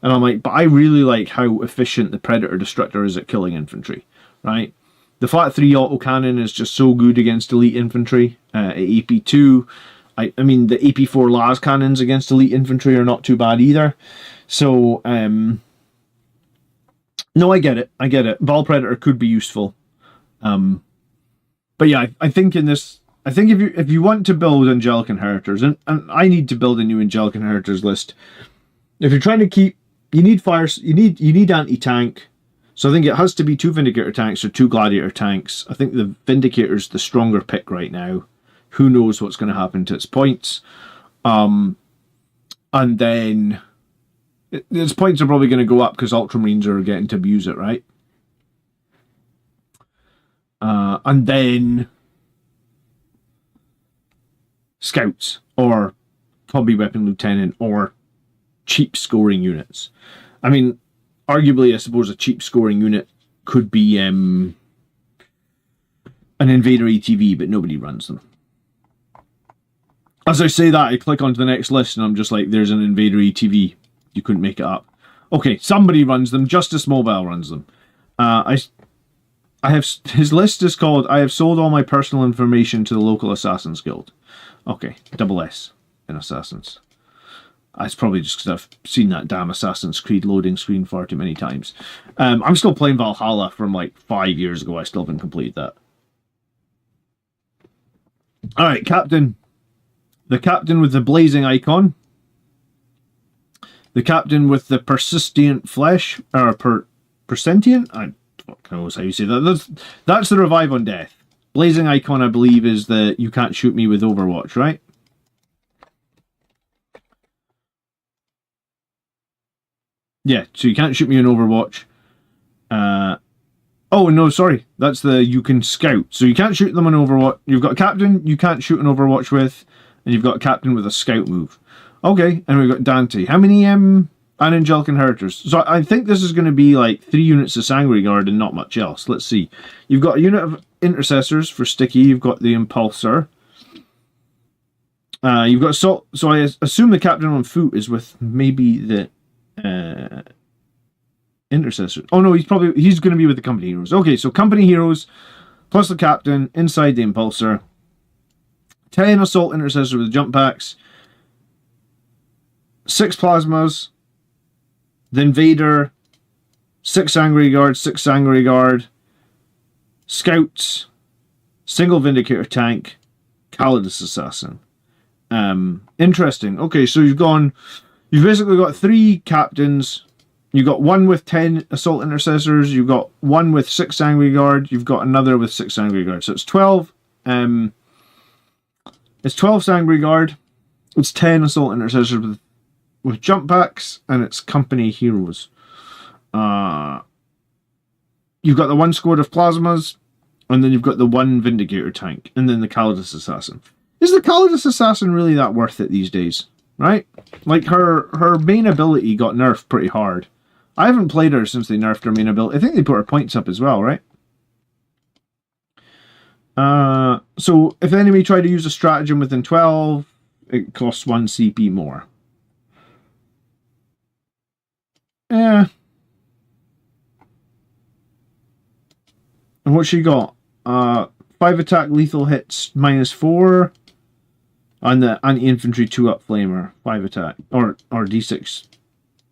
And I'm like, but I really like how efficient the Predator Destructor is at killing infantry, right? The Flat 3 autocannon is just so good against elite infantry. At AP2, I mean, the AP4 las cannons against elite infantry are not too bad either. So, no, I get it. Bile Predator could be useful. But yeah, I think in this... I think if you want to build Angelic Inheritors, and I need to build a new Angelic Inheritors list, if you're trying to keep... You need fires. You need anti-tank. So I think it has to be 2 Vindicator tanks or 2 Gladiator tanks. I think the Vindicator's the stronger pick right now. who knows what's going to happen to its points. And then its points are probably going to go up because Ultramarines are getting to abuse it, right? And then Scouts, or Combi Weapon Lieutenant, or cheap scoring units. I mean, arguably, I suppose a cheap scoring unit could be an Invader ATV, but nobody runs them. As I say that, I click onto the next list and I'm just like, there's an Invader ATV. You couldn't make it up. Okay, somebody runs them. Justice Mobile runs them. I have, his list is called, I have sold all my personal information to the local Assassins Guild. Okay, double S in Assassins. It's probably just because I've seen that damn Assassin's Creed loading screen far too many times. I'm still playing Valhalla from like 5 years ago. I still haven't completed that. Alright, Captain. The Captain with the blazing icon. The Captain with the persistent flesh. Or persentient? I don't know how you say that. That's the revive on death. Blazing icon, I believe, is the you can't shoot me with Overwatch, right? Yeah, so you can't shoot me in Overwatch. Oh, no, sorry. That's the you can scout. So you can't shoot them in Overwatch. You've got a Captain you can't shoot in Overwatch with, and you've got a Captain with a scout move. Okay, and we've got Dante. How many Angelic Inheritors? So I think this is going to be like 3 units of Sanguinary Guard and not much else. Let's see. You've got a unit of Intercessors for Sticky. You've got the Impulsor. You've got Assault. So I assume the Captain on foot is with maybe the Intercessor. Oh no, he's going to be with the Company Heroes. Okay, so Company Heroes plus the Captain inside the Impulsor. 10 Assault Intercessors with jump packs. 6 Plasmas. The Invader. 6 Sanguinary Guard. 6 Sanguinary Guard. Scouts. Single Vindicator tank. Calidus Assassin. Interesting. Okay, so you've basically got 3 captains. You've got one with 10 Assault Intercessors. You've got one with 6 Sanguinary Guard. You've got another with 6 Sanguinary Guard. So it's 12. It's 12 Sanguinary Guard. It's 10 Assault Intercessors with jump packs, and it's Company Heroes. You've got the 1 squad of Plasmas, and then you've got the 1 Vindicator tank, and then the Calidus Assassin. Is the Calidus Assassin really that worth it these days? Right? Like, her main ability got nerfed pretty hard. I haven't played her since they nerfed her main ability. I think they put her points up as well, right? So, if the enemy try to use a stratagem within 12, it costs 1 CP more. Yeah. And what she got? 5 attack lethal hits -4. On the anti-infantry 2-up flamer. 5 attack. Or D6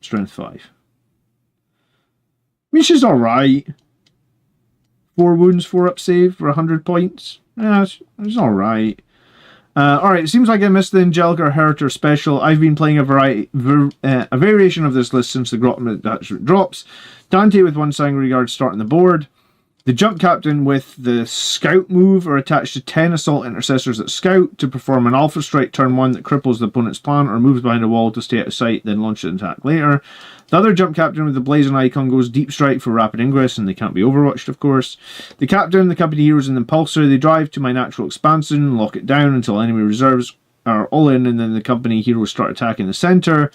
strength 5. I mean, she's alright. 4 wounds, 4-up save for 100 points. Yeah, it's alright. Alright, it seems like I missed the Angelic Inheritor special. I've been playing a variation of this list since the Grotman drops. Dante with 1 Sanguinary Guard starting the board. The Jump Captain with the Scout move are attached to 10 Assault Intercessors that scout to perform an Alpha Strike turn 1 that cripples the opponent's plan or moves behind a wall to stay out of sight, then launch an attack later. The other Jump Captain with the blazing icon goes Deep Strike for rapid ingress, and they can't be overwatched, of course. The Captain, the Company Heroes, and the Impulsor, they drive to my natural expansion, lock it down until enemy reserves are all in, and then the Company Heroes start attacking the center.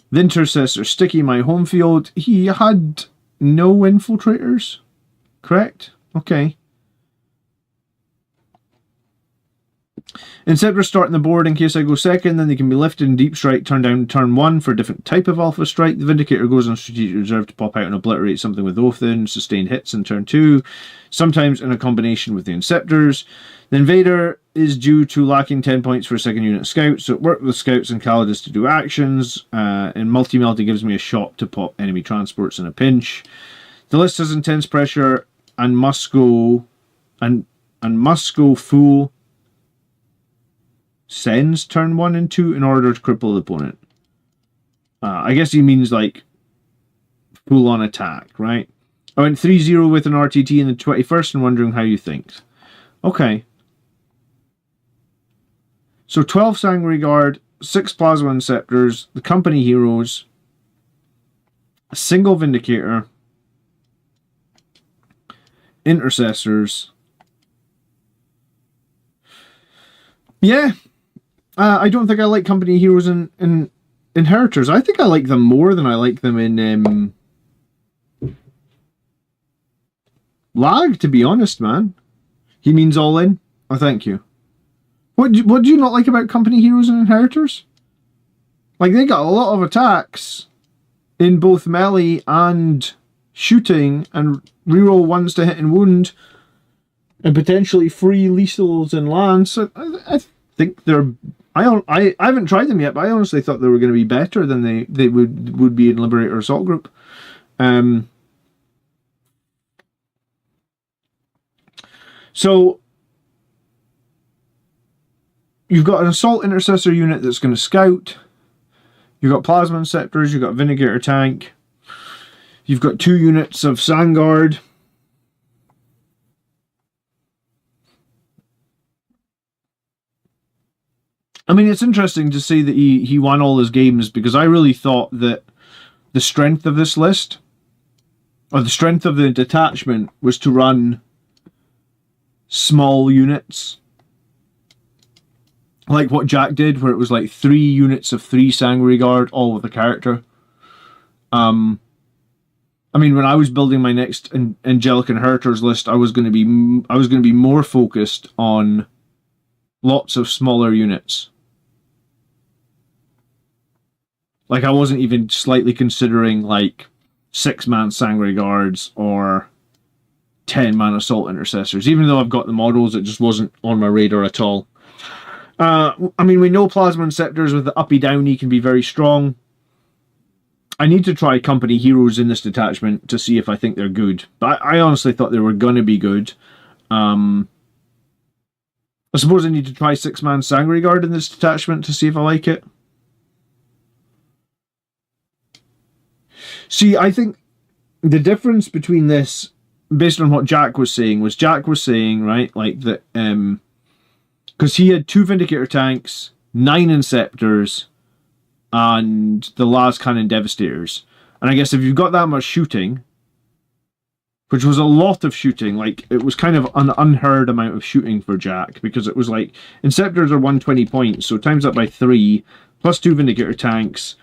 The Intercessor, Sticky, my home field. He had no infiltrators, correct? Okay. Inceptors starting the board in case I go second, then they can be lifted in Deep Strike, turned down turn 1 for a different type of Alpha Strike. The Vindicator goes on Strategic Reserve to pop out and obliterate something with Oath-in, sustained hits in turn 2, sometimes in a combination with the Inceptors. The Invader is due to lacking 10 points for a second unit of Scouts, so it worked with Scouts and Calidus to do actions, and Multi-Melt gives me a shot to pop enemy transports in a pinch. The list has intense pressure and must go full sends turn 1 and 2 in order to cripple the opponent. I guess he means like full on attack, right? I went 3-0 with an RTT in the 21st and wondering how you think. Okay. So 12 Sangre Guard, 6 Plasma Inceptors, the Company Heroes, a single Vindicator, Intercessors. Yeah, I don't think I like Company Heroes in Inheritors. I think I like them more than I like them in Lag, to be honest, man. He means all in? Oh, thank you. What do you not like about Company Heroes and Inheritors? Like, they got a lot of attacks in both melee and shooting, and reroll ones to hit and wound, and potentially free lethals and lance. I think they're... I haven't tried them yet, but I honestly thought they were going to be better than they would be in Liberator Assault Group. So you've got an Assault Intercessor unit that's going to scout. You've got Plasma Inceptors, you've got Vindicator Tank. You've got 2 units of Sandguard. I mean, it's interesting to see that he won all his games, because I really thought that the strength of this list, or the strength of the detachment, was to run small units. Like what Jack did, where it was like 3 units of 3 Sangre Guard, all with a character. I mean, when I was building my next Angelic Inheritors list, I was going to be more focused on lots of smaller units. Like, I wasn't even slightly considering like 6-man Sangre Guards or 10-man Assault Intercessors. Even though I've got the models, it just wasn't on my radar at all. I mean, we know Plasma Inceptors with the uppy downy can be very strong. I need to try Company Heroes in this detachment to see if I think they're good. But I honestly thought they were going to be good. I suppose I need to try 6-man Sangre Guard in this detachment to see if I like it. See, I think the difference between this, based on what Jack was saying, right, like that, because he had 2 Vindicator tanks, 9 Inceptors, and the Las Cannon Devastators. And I guess if you've got that much shooting, which was a lot of shooting, like, it was kind of an unheard amount of shooting for Jack, because it was like, Inceptors are 120 points, so times that by 3, plus 2 Vindicator tanks,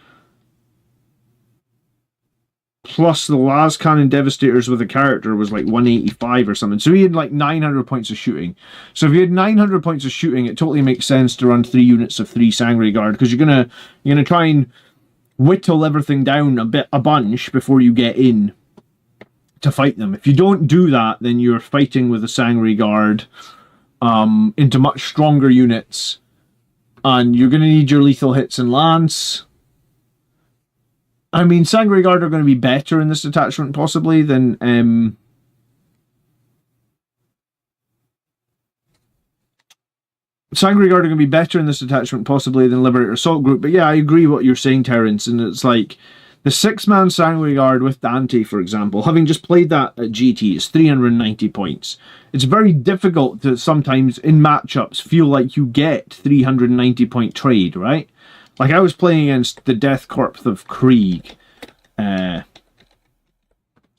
plus the Las Cannon Devastators with a character was like 185 or something. So he had like 900 points of shooting. So if you had 900 points of shooting, it totally makes sense to run 3 units of 3 Sangre Guard, because you're gonna try and whittle everything down a bunch before you get in to fight them. If you don't do that, then you're fighting with a Sangre Guard into much stronger units, and you're gonna need your lethal hits and lance. I mean, Sangre Guard are going to be better in this detachment, possibly, than... Sangre Guard are going to be better in this detachment, possibly, than Liberator Assault Group. But yeah, I agree what you're saying, Terrence. And it's like, the 6-man Sangre Guard with Dante, for example, having just played that at GT, is 390 points. It's very difficult to sometimes, in matchups, feel like you get 390-point trade, right? Like, I was playing against the Death Corps of Krieg that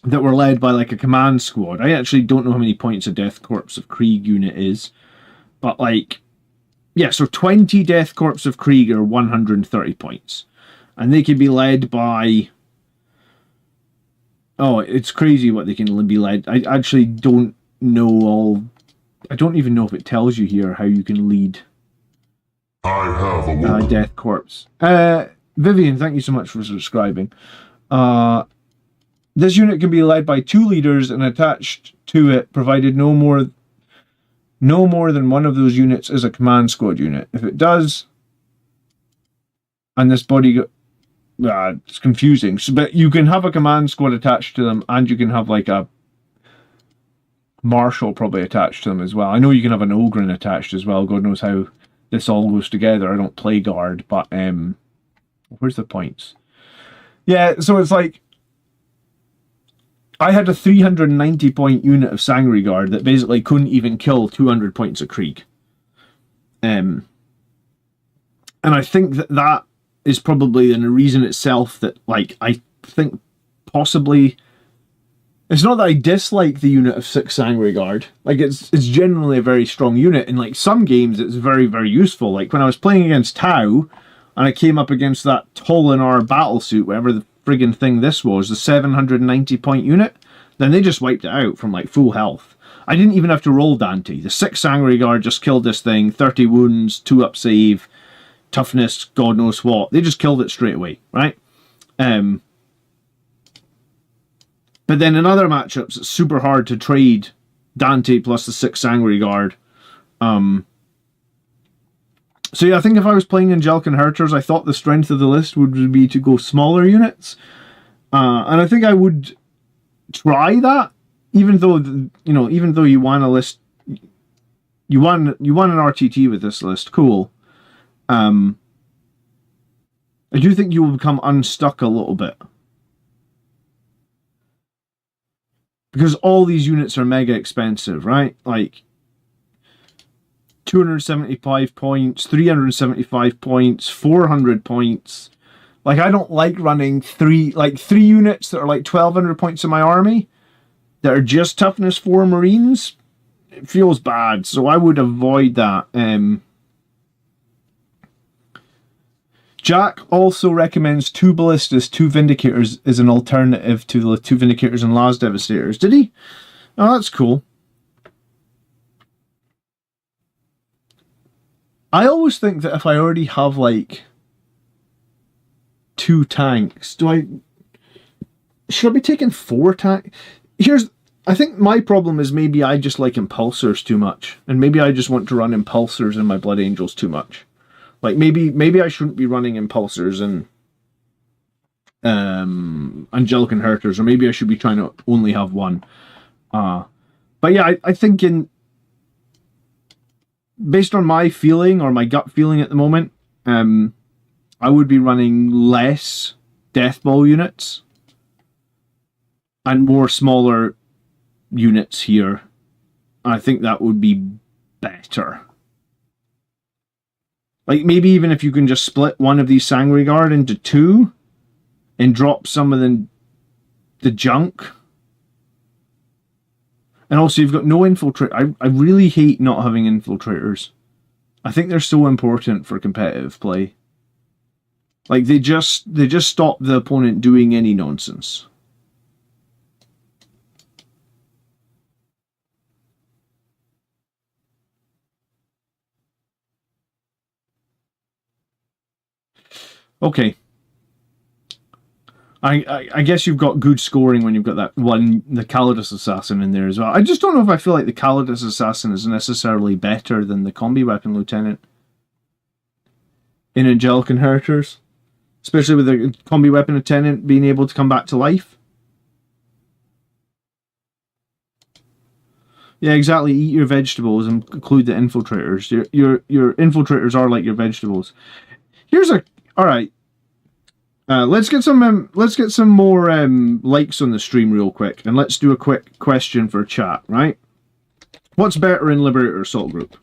were led by, like, a command squad. I actually don't know how many points a Death Corps of Krieg unit is. But, like, yeah, so 20 Death Corps of Krieg are 130 points. And they can be led by... Oh, it's crazy what they can be led. I actually don't know all... I don't even know if it tells you here how you can lead... I have a woman. Death Corps. Vivian, thank you so much for subscribing. This unit can be led by 2 leaders and attached to it, provided no more than one of those units is a command squad unit. If it does, and this body... it's confusing. So, but you can have a command squad attached to them, and you can have like a marshal probably attached to them as well. I know you can have an Ogren attached as well. God knows how this all goes together. I don't play guard, but where's the points? Yeah, so it's like I had a 390 point unit of Sangre Guard that basically couldn't even kill 200 points of Krieg. And I think that is probably the reason itself that, like, I think possibly... It's not that I dislike the unit of 6 Angry Guard. Like, it's generally a very strong unit. In, like, some games, it's very, very useful. Like, when I was playing against Tau, and I came up against that Tolinar battlesuit, whatever the friggin' thing this was, the 790-point unit, then they just wiped it out from, like, full health. I didn't even have to roll Dante. The 6 Angry Guard just killed this thing, 30 wounds, 2-up save, toughness, God knows what. They just killed it straight away, right? But then in other matchups, it's super hard to trade Dante plus the 6 Angry Guard. So yeah, I think if I was playing Angelic Inheritors, I thought the strength of the list would be to go smaller units. And I think I would try that, even though, even though you want a list, you want an RTT with this list, cool. I do think you will become unstuck a little bit. Because all these units are mega expensive, right? Like, 275 points, 375 points, 400 points. Like, I don't like running three units that are like 1,200 points in my army that are just toughness 4 Marines. It feels bad, so I would avoid that. Jack also recommends 2 Ballistas, 2 Vindicators as an alternative to the 2 Vindicators and Laz Devastators. Did he? Oh, that's cool. I always think that if I already have, like, 2 tanks, should I be taking 4 tanks? I think my problem is maybe I just like Impulsors too much. And maybe I just want to run Impulsors in my Blood Angels too much. Like, maybe I shouldn't be running Impulsors and Angelic Inheritors, or maybe I should be trying to only have 1. But yeah, I think based on my feeling, or my gut feeling at the moment, I would be running less Death Ball units and more smaller units here. I think that would be better. Like, maybe even if you can just split one of these Sangry Guard into 2 and drop some of the junk. And also, you've got no infiltrator. I really hate not having infiltrators. I think they're so important for competitive play. Like, they just stop the opponent doing any nonsense. Okay. I guess you've got good scoring when you've got that one, the Calidus Assassin in there as well. I just don't know if I feel like the Calidus Assassin is necessarily better than the Combi Weapon Lieutenant in Angelic Inheritors. Especially with the Combi Weapon Lieutenant being able to come back to life. Yeah, exactly. Eat your vegetables and include the infiltrators. Your infiltrators are like your vegetables. All right. Let's get some more likes on the stream real quick, and let's do a quick question for chat. Right? What's better in Liberator Assault Group?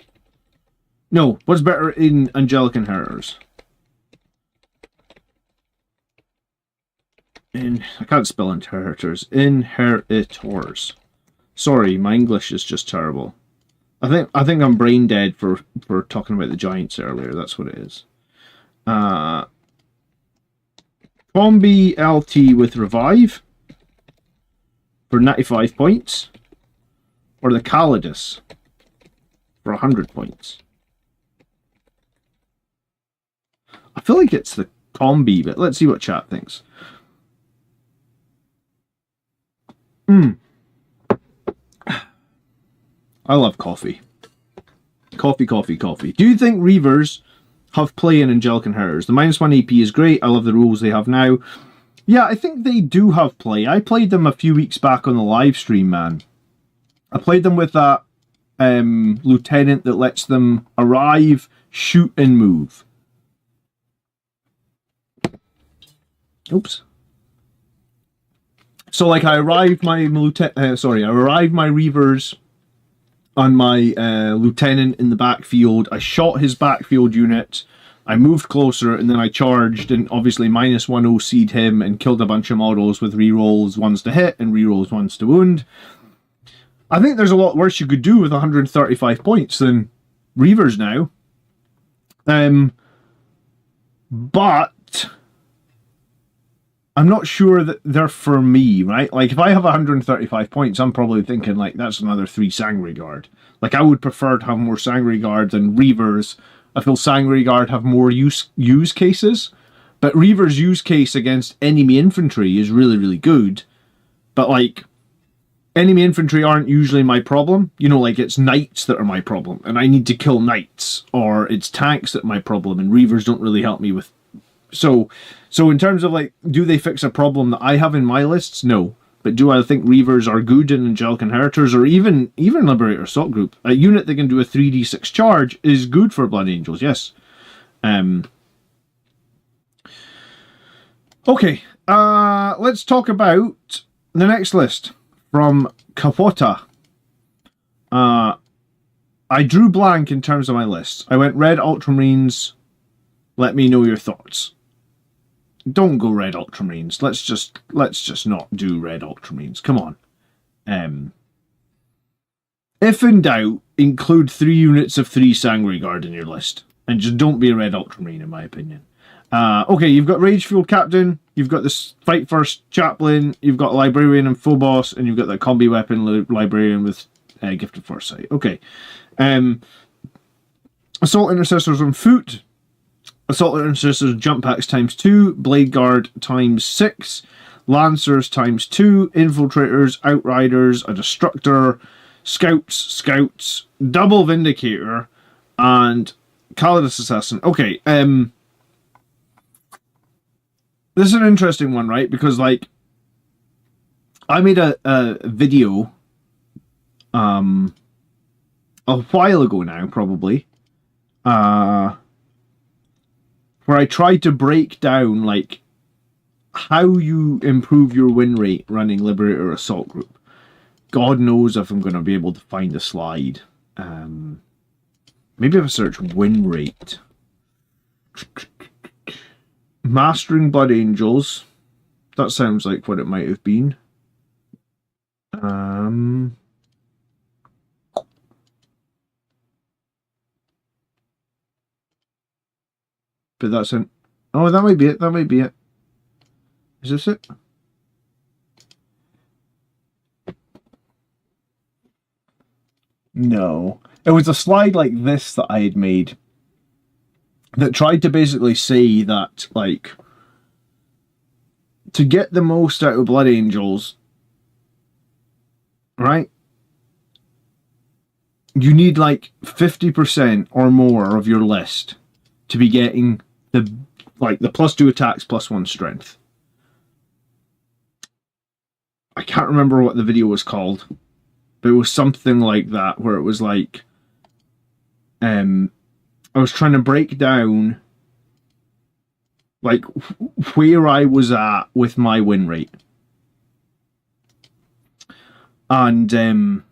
No, what's better in Angelic Inheritors? I can't spell Inheritors. Inheritors. Sorry, my English is just terrible. I think I'm brain dead for talking about the Giants earlier. That's what it is. Combi LT with Revive for 95 points, or the Calidus for 100 points. I feel like it's the Combi, but let's see what chat thinks. I love coffee. Coffee. Do you think Reavers have play in Angelic Inheritors? The -1 AP is great. I love the rules they have now. Yeah, I think they do have play. I played them a few weeks back on the live stream, man. I played them with that lieutenant that lets them arrive, shoot, and move. Oops. So, like, I arrived my Reavers on my lieutenant in the backfield. I shot his backfield unit. I moved closer, and then I charged, and obviously -1 OC'd him and killed a bunch of models with rerolls 1s to hit and rerolls 1s to wound. I think there's a lot worse you could do with 135 points than Reavers now. But I'm not sure that they're for me, right? Like, if I have 135 points, I'm probably thinking, like, that's another 3 Sangre Guard. Like, I would prefer to have more Sangre Guard than Reavers. I feel Sangre Guard have more use cases, but Reavers' use case against enemy infantry is really, really good. But, like, enemy infantry aren't usually my problem. You know, like, it's knights that are my problem, and I need to kill knights, or it's tanks that are my problem, and Reavers don't really help me with. So in terms of, like, do they fix a problem that I have in my lists? No. But do I think Reavers are good in Angelic Inheritors, or even Liberator Assault Group? A unit that can do a 3d6 charge is good for Blood Angels, yes. Okay, let's talk about the next list from Kawota. I drew blank in terms of my list. I went Red Ultramarines. Let me know your thoughts. Don't go Red Ultramarines. Let's just not do Red Ultramarines. Come on. If in doubt, include 3 units of 3 Sangre Guard in your list, and just don't be a Red Ultramarine, in my opinion. Okay, you've got Rage Fuel Captain, you've got this Fight First Chaplain, you've got Librarian and Phobos, and you've got that Combi Weapon Librarian with Gift of Foresight. Okay. Assault Intercessors on foot. Assault Intercessors jump packs ×2, Blade Guard ×6, Lancers ×2, Infiltrators, Outriders, a Destructor, Scouts, Double Vindicator, and Calidus Assassin. Okay, this is an interesting one, right? Because, like, I made a video a while ago now, probably, where I tried to break down, like, how you improve your win rate running Liberator Assault Group. God knows if I'm going to be able to find the slide. Maybe if I search win rate. Mastering Blood Angels. That sounds like what it might have been. But that's an... Oh, that might be it. That might be it. Is this it? No. It was a slide like this that I had made that tried to basically say that, like, to get the most out of Blood Angels, right, you need, like, 50% or more of your list to be getting the +2 attacks, +1 strength. I can't remember what the video was called, but it was something like that, where it was like, I was trying to break down, like, where I was at with my win rate. And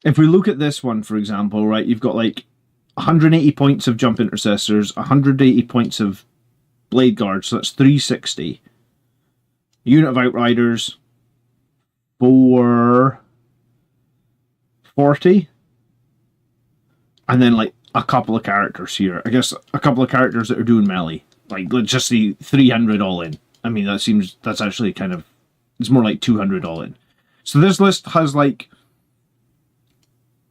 if we look at this one, for example, right, you've got, like, 180 points of Jump Intercessors, 180 points of Blade Guard, so that's 360. Unit of Outriders, 440. And then, like, a couple of characters here. I guess a couple of characters that are doing melee. Like, let's just see 300 all in. I mean, that's actually kind of, it's more like 200 all in. So this list has, like,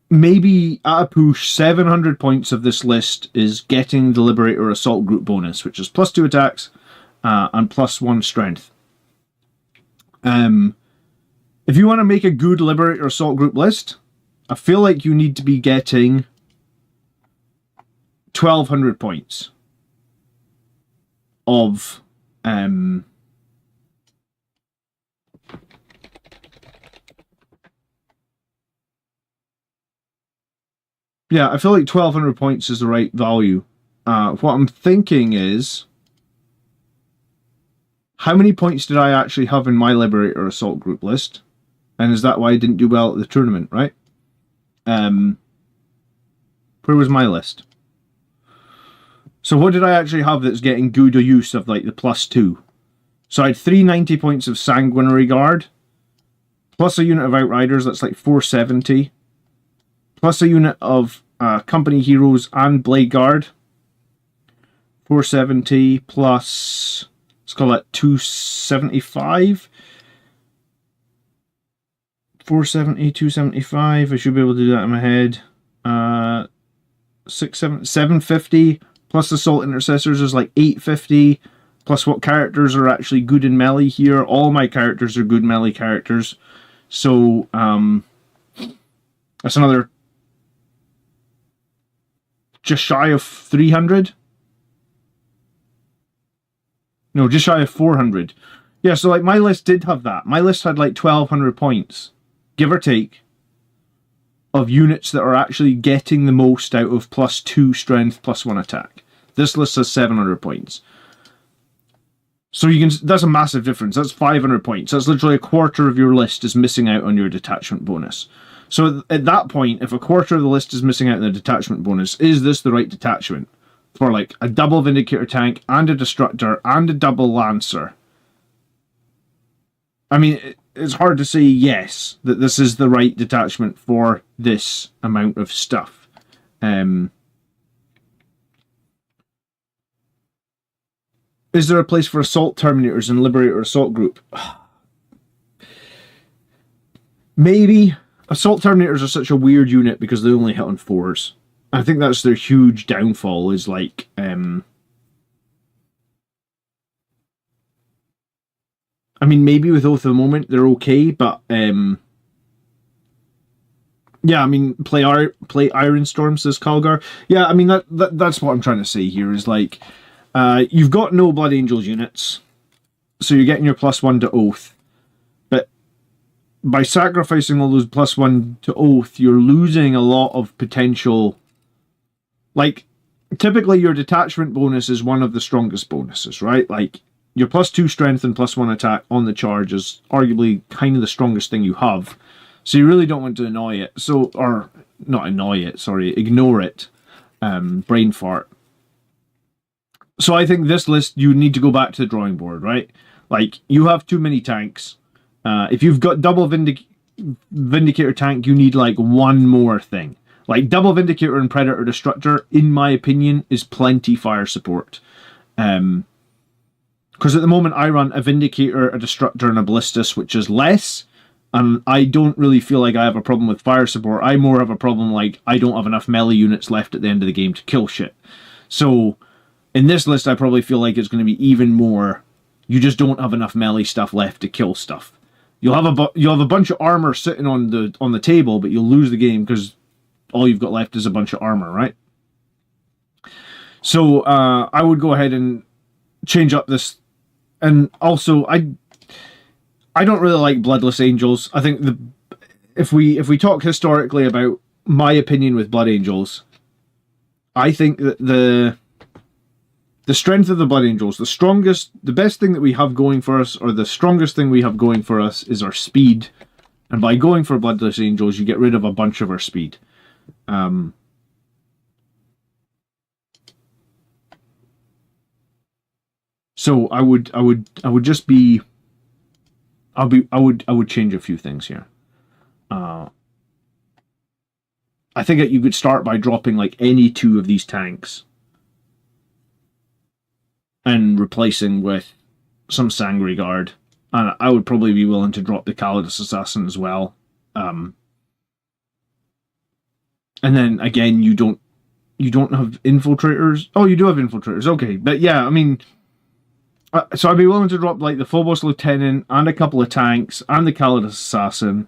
maybe at a push, 700 points of this list is getting the Liberator Assault Group bonus, which is +2 attacks and +1 strength. If you want to make a good Liberator Assault Group list, I feel like you need to be getting 1,200 points of yeah, I feel like 1,200 points is the right value. What I'm thinking is, how many points did I actually have in my Liberator Assault Group list? And is that why I didn't do well at the tournament, right? Where was my list? So what did I actually have that's getting good use of like the +2? So I had 390 points of Sanguinary Guard, plus a unit of Outriders, that's like 470, plus a unit of Company Heroes and Blade Guard, 470, plus, let's call that 275. 470, 275, I should be able to do that in my head. 750, plus Assault Intercessors is like 850, plus what characters are actually good in melee here. All my characters are good melee characters. So, that's another just shy of 300. No, just shy of 400. Yeah, so like my list did have that. My list had like 1,200 points, give or take, of units that are actually getting the most out of +2 strength, +1 attack. This list has 700 points. So you can, that's a massive difference. That's 500 points. That's literally a quarter of your list is missing out on your detachment bonus. So at that point, if a quarter of the list is missing out on the detachment bonus, is this the right detachment? For like a double Vindicator tank and a Destructor and a double Lancer. I mean, it's hard to say yes, that this is the right detachment for this amount of stuff. Is there a place for Assault Terminators in Liberator Assault Group? Maybe. Assault Terminators are such a weird unit because they only hit on 4s. I think that's their huge downfall, is like... I mean, maybe with Oath of the Moment, they're okay, but... yeah, I mean, play Iron Storm, says Calgar. Yeah, I mean, that's what I'm trying to say here, is like... you've got no Blood Angels units, so you're getting your +1 to Oath. But by sacrificing all those +1 to Oath, you're losing a lot of potential. Like, typically your detachment bonus is one of the strongest bonuses, right? Like, your +2 strength and +1 attack on the charge is arguably kind of the strongest thing you have. So you really don't want to annoy it. So, or, not annoy it, sorry, ignore it. Brain fart. So I think this list, you need to go back to the drawing board, right? Like, you have too many tanks. If you've got double Vindicator tank, you need like one more thing. Like, double Vindicator and Predator Destructor, in my opinion, is plenty fire support. Because at the moment I run a Vindicator, a Destructor, and a Ballistus, which is less. And I don't really feel like I have a problem with fire support. I more have a problem like I don't have enough melee units left at the end of the game to kill shit. So... in this list, I probably feel like it's going to be even more. You just don't have enough melee stuff left to kill stuff. You'll have a bunch of armor sitting on the table, but you'll lose the game because all you've got left is a bunch of armor, right? So I would go ahead and change up this. And also, I don't really like Bloodless Angels. I think if we talk historically about my opinion with Blood Angels, I think that the strength of the Blood Angels, the best thing that we have going for us, or the strongest thing we have going for us, is our speed. And by going for Bloodless Angels, you get rid of a bunch of our speed. So I would change a few things here. I think that you could start by dropping like any 2 of these tanks and replacing with some Sangri Guard. And I would probably be willing to drop the Calidus Assassin as well. And then again, you don't have Infiltrators. Oh, you do have Infiltrators. Okay, but yeah, I mean, so I'd be willing to drop like the Phobos Lieutenant and a couple of tanks and the Calidus Assassin,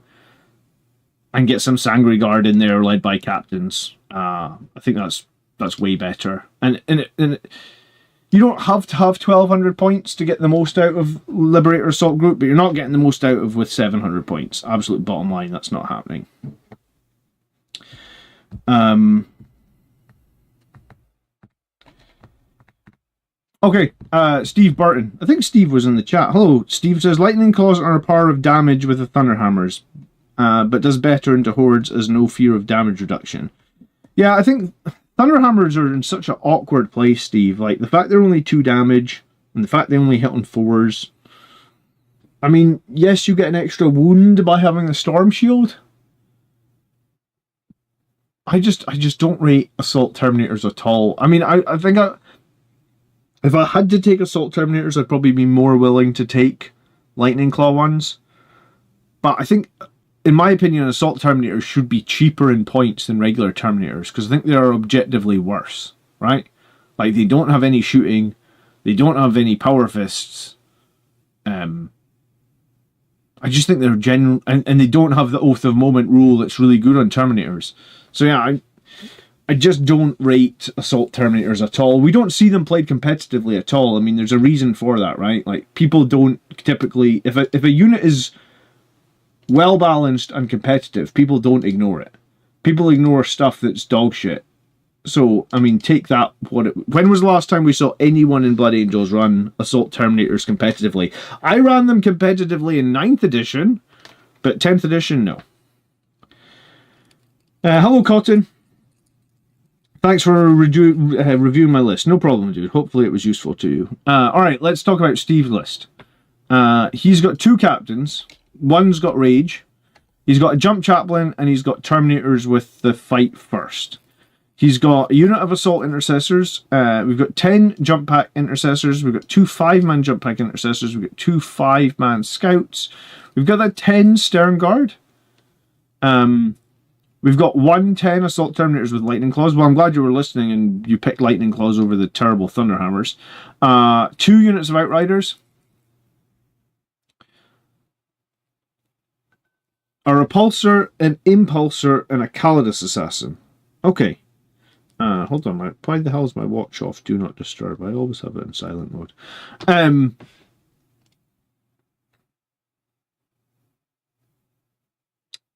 and get some Sangri Guard in there led by captains. I think that's way better. And you don't have to have 1,200 points to get the most out of Liberator Assault Group, but you're not getting the most out of with 700 points. Absolute bottom line, that's not happening. Okay, Steve Burton. I think Steve was in the chat. Hello, Steve says, Lightning Claws are a power of damage with the Thunderhammers, but does better into Hordes as no fear of damage reduction. Yeah, I think Thunderhammers are in such an awkward place, Steve. Like, the fact they're only 2 damage, and the fact they only hit on 4s. I mean, yes, you get an extra wound by having the Storm Shield. I just don't rate Assault Terminators at all. I mean, I think if I had to take Assault Terminators, I'd probably be more willing to take Lightning Claw ones. But I think, in my opinion, Assault Terminators should be cheaper in points than regular Terminators, because I think they are objectively worse, right? Like, they don't have any shooting, they don't have any power fists. I just think they're general, and they don't have the Oath of Moment rule that's really good on Terminators. So yeah, I just don't rate Assault Terminators at all. We don't see them played competitively at all. I mean, there's a reason for that, right? Like, people don't typically, if a unit is well balanced and competitive, people don't ignore it. People ignore stuff that's dog shit. So, I mean, take that. When was the last time we saw anyone in Blood Angels run Assault Terminators competitively? I ran them competitively in 9th edition, but 10th edition, no. Hello, Cotton. Thanks for reviewing my list. No problem, dude. Hopefully it was useful to you. Alright, let's talk about Steve's list. He's got 2 captains. One's got Rage. He's got a Jump Chaplain, and he's got Terminators with the Fight First. He's got a unit of Assault Intercessors. We've got 10 Jump Pack Intercessors. We've got 2 5-man Jump Pack Intercessors. We've got 2 5-man Scouts. We've got that 10 Stern Guard. We've got 1 10 Assault Terminators with Lightning Claws. Well, I'm glad you were listening and you picked Lightning Claws over the terrible Thunderhammers. 2 units of Outriders. A Repulsor, an Impulsor, and a Calidus Assassin. Okay. Hold on, why the hell is my watch off? Do not disturb. I always have it in silent mode.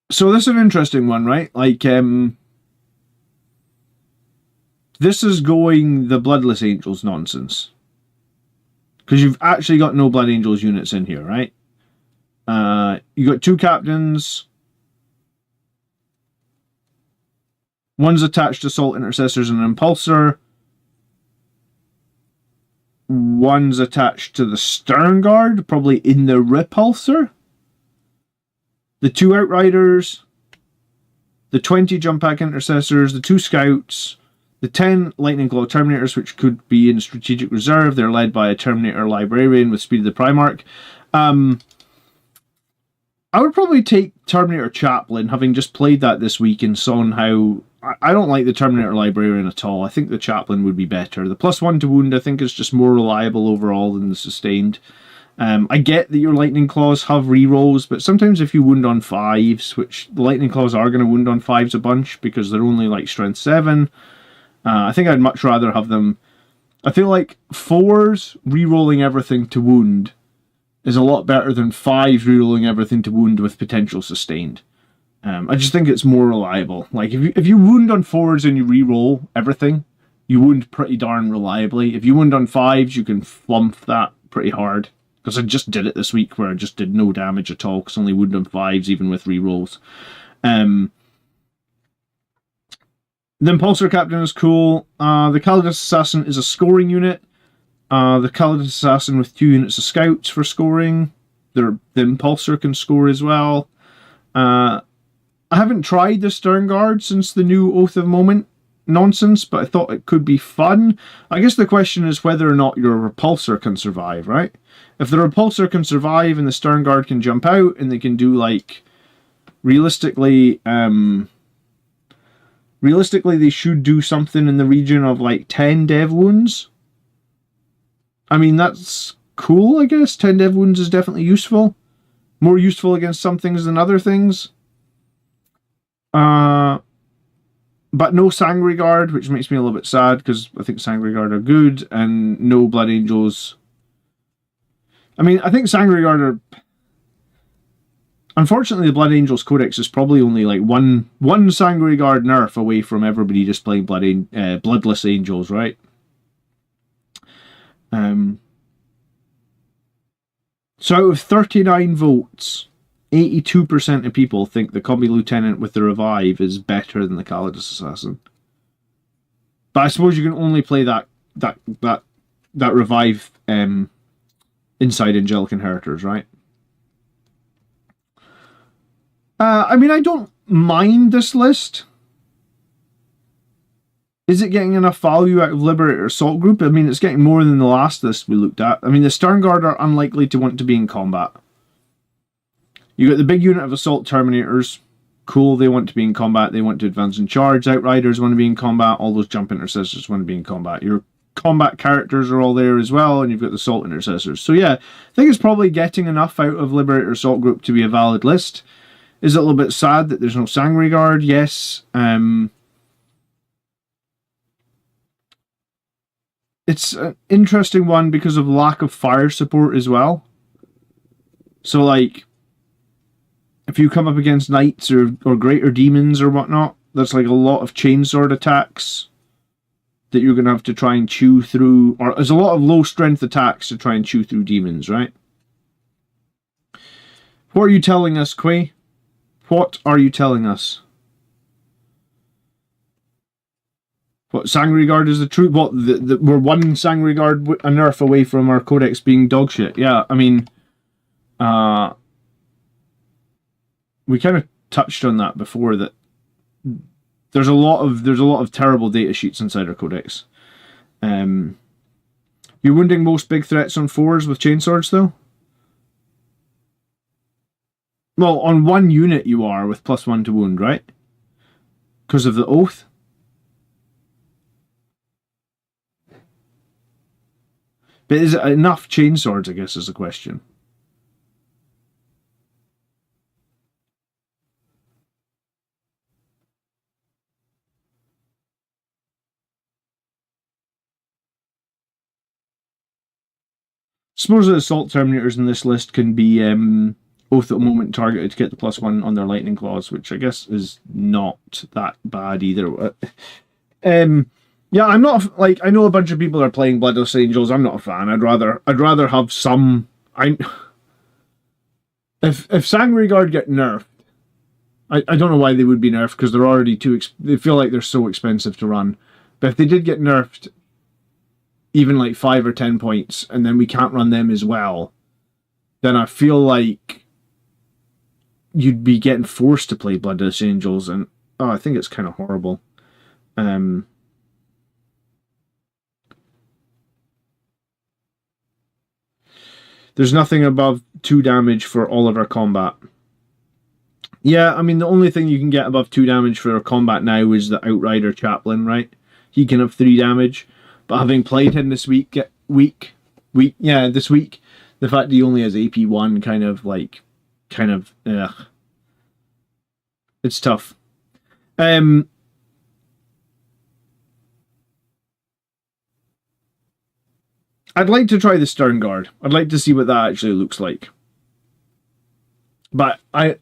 So this is an interesting one, right? Like, this is going the Bloodless Angels nonsense. Because you've actually got no Blood Angels units in here, right? You got 2 captains. One's attached to Assault Intercessors and an Impulsor. One's attached to the Stern Guard, probably in the Repulsor. The 2 Outriders. The 20 Jump Pack Intercessors. The 2 Scouts. The 10 Lightning Claw Terminators, which could be in Strategic Reserve. They're led by a Terminator Librarian with Speed of the Primarch. I would probably take Terminator Chaplain, having just played that this week and saw how... I don't like the Terminator Librarian at all. I think the Chaplain would be better. The +1 to wound, I think, is just more reliable overall than the sustained. I get that your Lightning Claws have rerolls, but sometimes if you wound on 5s, which the Lightning Claws are going to wound on 5s a bunch because they're only like Strength 7, I think I'd much rather have them... I feel like 4s rerolling everything to wound is a lot better than 5s rerolling everything to wound with potential sustained. I just think it's more reliable. Like, if you wound on 4s and you reroll everything, you wound pretty darn reliably. If you wound on 5s, you can flump that pretty hard. Because I just did it this week where I just did no damage at all, because I only wound on 5s even with rerolls. The Impulsor Captain is cool. The Calidus Assassin is a scoring unit. The Calidus Assassin with 2 units of Scouts for scoring. The Impulsor can score as well. I haven't tried the Stern Guard since the new Oath of Moment nonsense, but I thought it could be fun. I guess the question is whether or not your Repulsor can survive, right? If the Repulsor can survive and the Stern Guard can jump out and they can do, like, realistically they should do something in the region of, like, 10 dev wounds. I mean, that's cool, I guess. 10 dev wounds is definitely useful. More useful against some things than other things. But no Sangry Guard, which makes me a little bit sad, because I think Sangry Guard are good, and no Blood Angels. I mean, I think Sangry Guard are... Unfortunately, the Blood Angels Codex is probably only like one Sangry Guard nerf away from everybody just playing Bloodless Angels, right? So out of 39 votes, 82% of people think the Combi Lieutenant with the Revive is better than the Calidus Assassin. But I suppose you can only play that revive inside Angelic Inheritors, right? I mean, I don't mind this list. Is it getting enough value out of Liberator Assault Group? I mean, it's getting more tern the last list we looked at. I mean, the Sternguard are unlikely to want to be in combat. You got the big unit of Assault Terminators. Cool, they want to be in combat. They want to advance and charge. Outriders want to be in combat. All those Jump Intercessors want to be in combat. Your combat characters are all there as well, and you've got the Assault Intercessors. So yeah, I think it's probably getting enough out of Liberator Assault Group to be a valid list. Is it a little bit sad that there's no Sangre Guard? Yes. It's an interesting one because of lack of fire support as well. So, like, if you come up against knights or greater demons or whatnot, that's like a lot of chainsword attacks that you're going to have to try and chew through. Or there's a lot of low strength attacks to try and chew through demons, right? What are you telling us, Quay? What are you telling us? What, Sangre Guard is the truth? What, we're one Sangre Guard a nerf away from our codex being dogshit. Yeah, I mean, we kind of touched on that before, that there's a lot of terrible data sheets inside our codex. You're wounding most big threats on 4s with chainswords, though? Well, on one unit you are with +1 to wound, right? Because of the oath? But is it enough chainswords, I guess, is the question. Suppose the Assault Terminators in this list can be oath at a moment targeted to get the +1 on their Lightning Claws, which I guess is not that bad either. Yeah, I'm not, like, I know a bunch of people are playing Bloodless Angels. I'm not a fan. I'd rather have some. If Sangre Guard get nerfed, I don't know why they would be nerfed, because they're already they feel like they're so expensive to run. But if they did get nerfed, even like 5 or 10 points, and then we can't run them as well, then I feel like you'd be getting forced to play Bloodless Angels, and I think it's kind of horrible. There's nothing above 2 damage for all of our combat. Yeah, I mean, the only thing you can get above 2 damage for our combat now is the Outrider Chaplain, right? He can have 3 damage. But having played him this week, the fact that he only has AP1 it's tough. I'd like to try the Sternguard. I'd like to see what that actually looks like. But I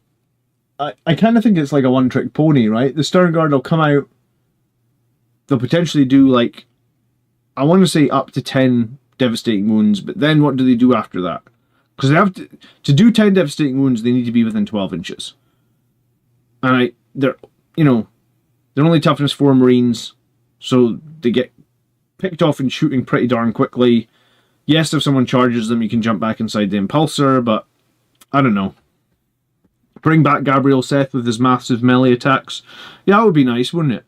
kind of think it's like a one-trick pony, right? The Sternguard will come out. They'll potentially do, like, I want to say up to 10 devastating wounds, but then what do they do after that? Because they have to do 10 devastating wounds, they need to be within 12 inches. And they're only toughness 4 Marines, so they get picked off and shooting pretty darn quickly. Yes, if someone charges them, you can jump back inside the Impulsor, but I don't know. Bring back Gabriel Seth with his massive melee attacks. Yeah, that would be nice, wouldn't it?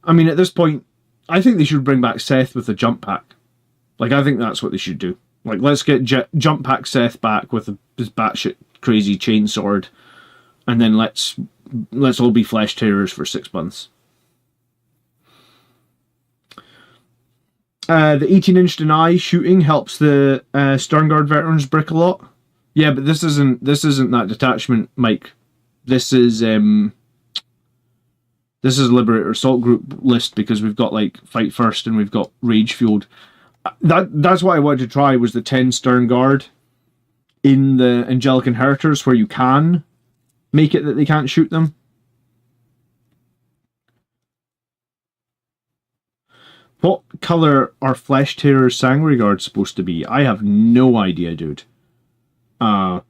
I mean, at this point, I think they should bring back Seth with a jump pack. Like, I think that's what they should do. Like, let's get jump pack Seth back with his batshit crazy chainsword, and then let's all be flesh tearers for 6 months. The 18-inch deny shooting helps the Sternguard veterans brick a lot. Yeah, but this isn't that detachment, Mike. This is Liberator Assault Group list, because we've got like Fight First and we've got Rage Fueled. That's what I wanted to try, was the 10 Sternguard in the Angelic Inheritors, where you can make it that they can't shoot them. What colour are Flesh Tearer's Sangre Guard supposed to be? I have no idea, dude. I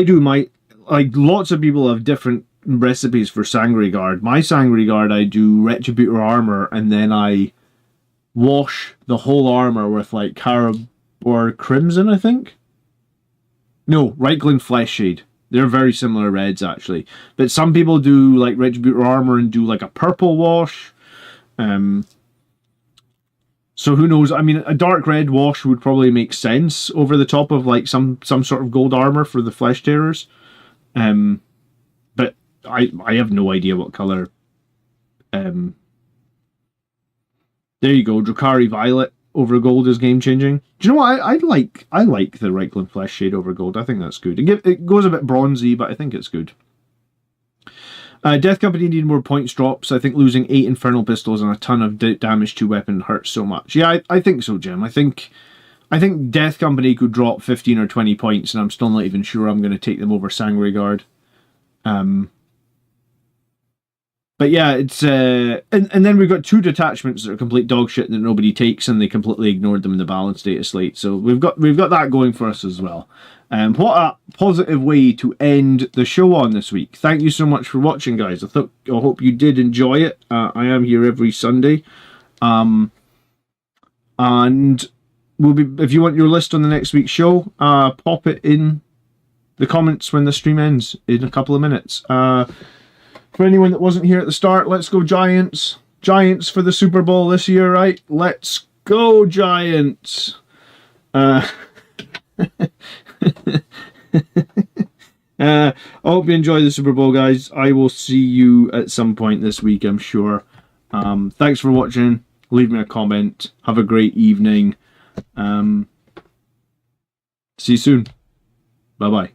do lots of people have different recipes for Sangre Guard. My Sangre Guard, I do Retributor armor, and then I wash the whole armor with like Carib or Crimson, I think. No, Reichland Flesh Shade. They're very similar reds, actually. But some people do like Retributor armor and do like a purple wash. So who knows? I mean, a dark red wash would probably make sense over the top of like some sort of gold armor for the Flesh Tearers. But I have no idea what color. There you go, Drukhari Violet over gold is game changing. Do you know what? I like the Reichland Flesh Shade over gold. I think that's good. It goes a bit bronzy, but I think it's good. Death Company need more points drops. I think losing 8 Infernal Pistols and a ton of damage to weapon hurts so much. Yeah, I think so, Jim. I think Death Company could drop 15 or 20 points, and I'm still not even sure I'm going to take them over Sangre Guard. But yeah, it's and then we've got 2 detachments that are complete dog shit that nobody takes, and they completely ignored them in the balance data slate. So we've got that going for us as well. What a positive way to end the show on this week. Thank you so much for watching, guys. I hope you did enjoy it. I am here every Sunday. And we'll be, if you want your list on the next week's show, pop it in the comments when the stream ends in a couple of minutes. For anyone that wasn't here at the start, let's go Giants. Giants for the Super Bowl this year, right? Let's go Giants. I hope you enjoy the Super Bowl, guys. I will see you at some point this week, I'm sure. Thanks for watching. Leave me a comment. Have a great evening. See you soon. Bye-bye.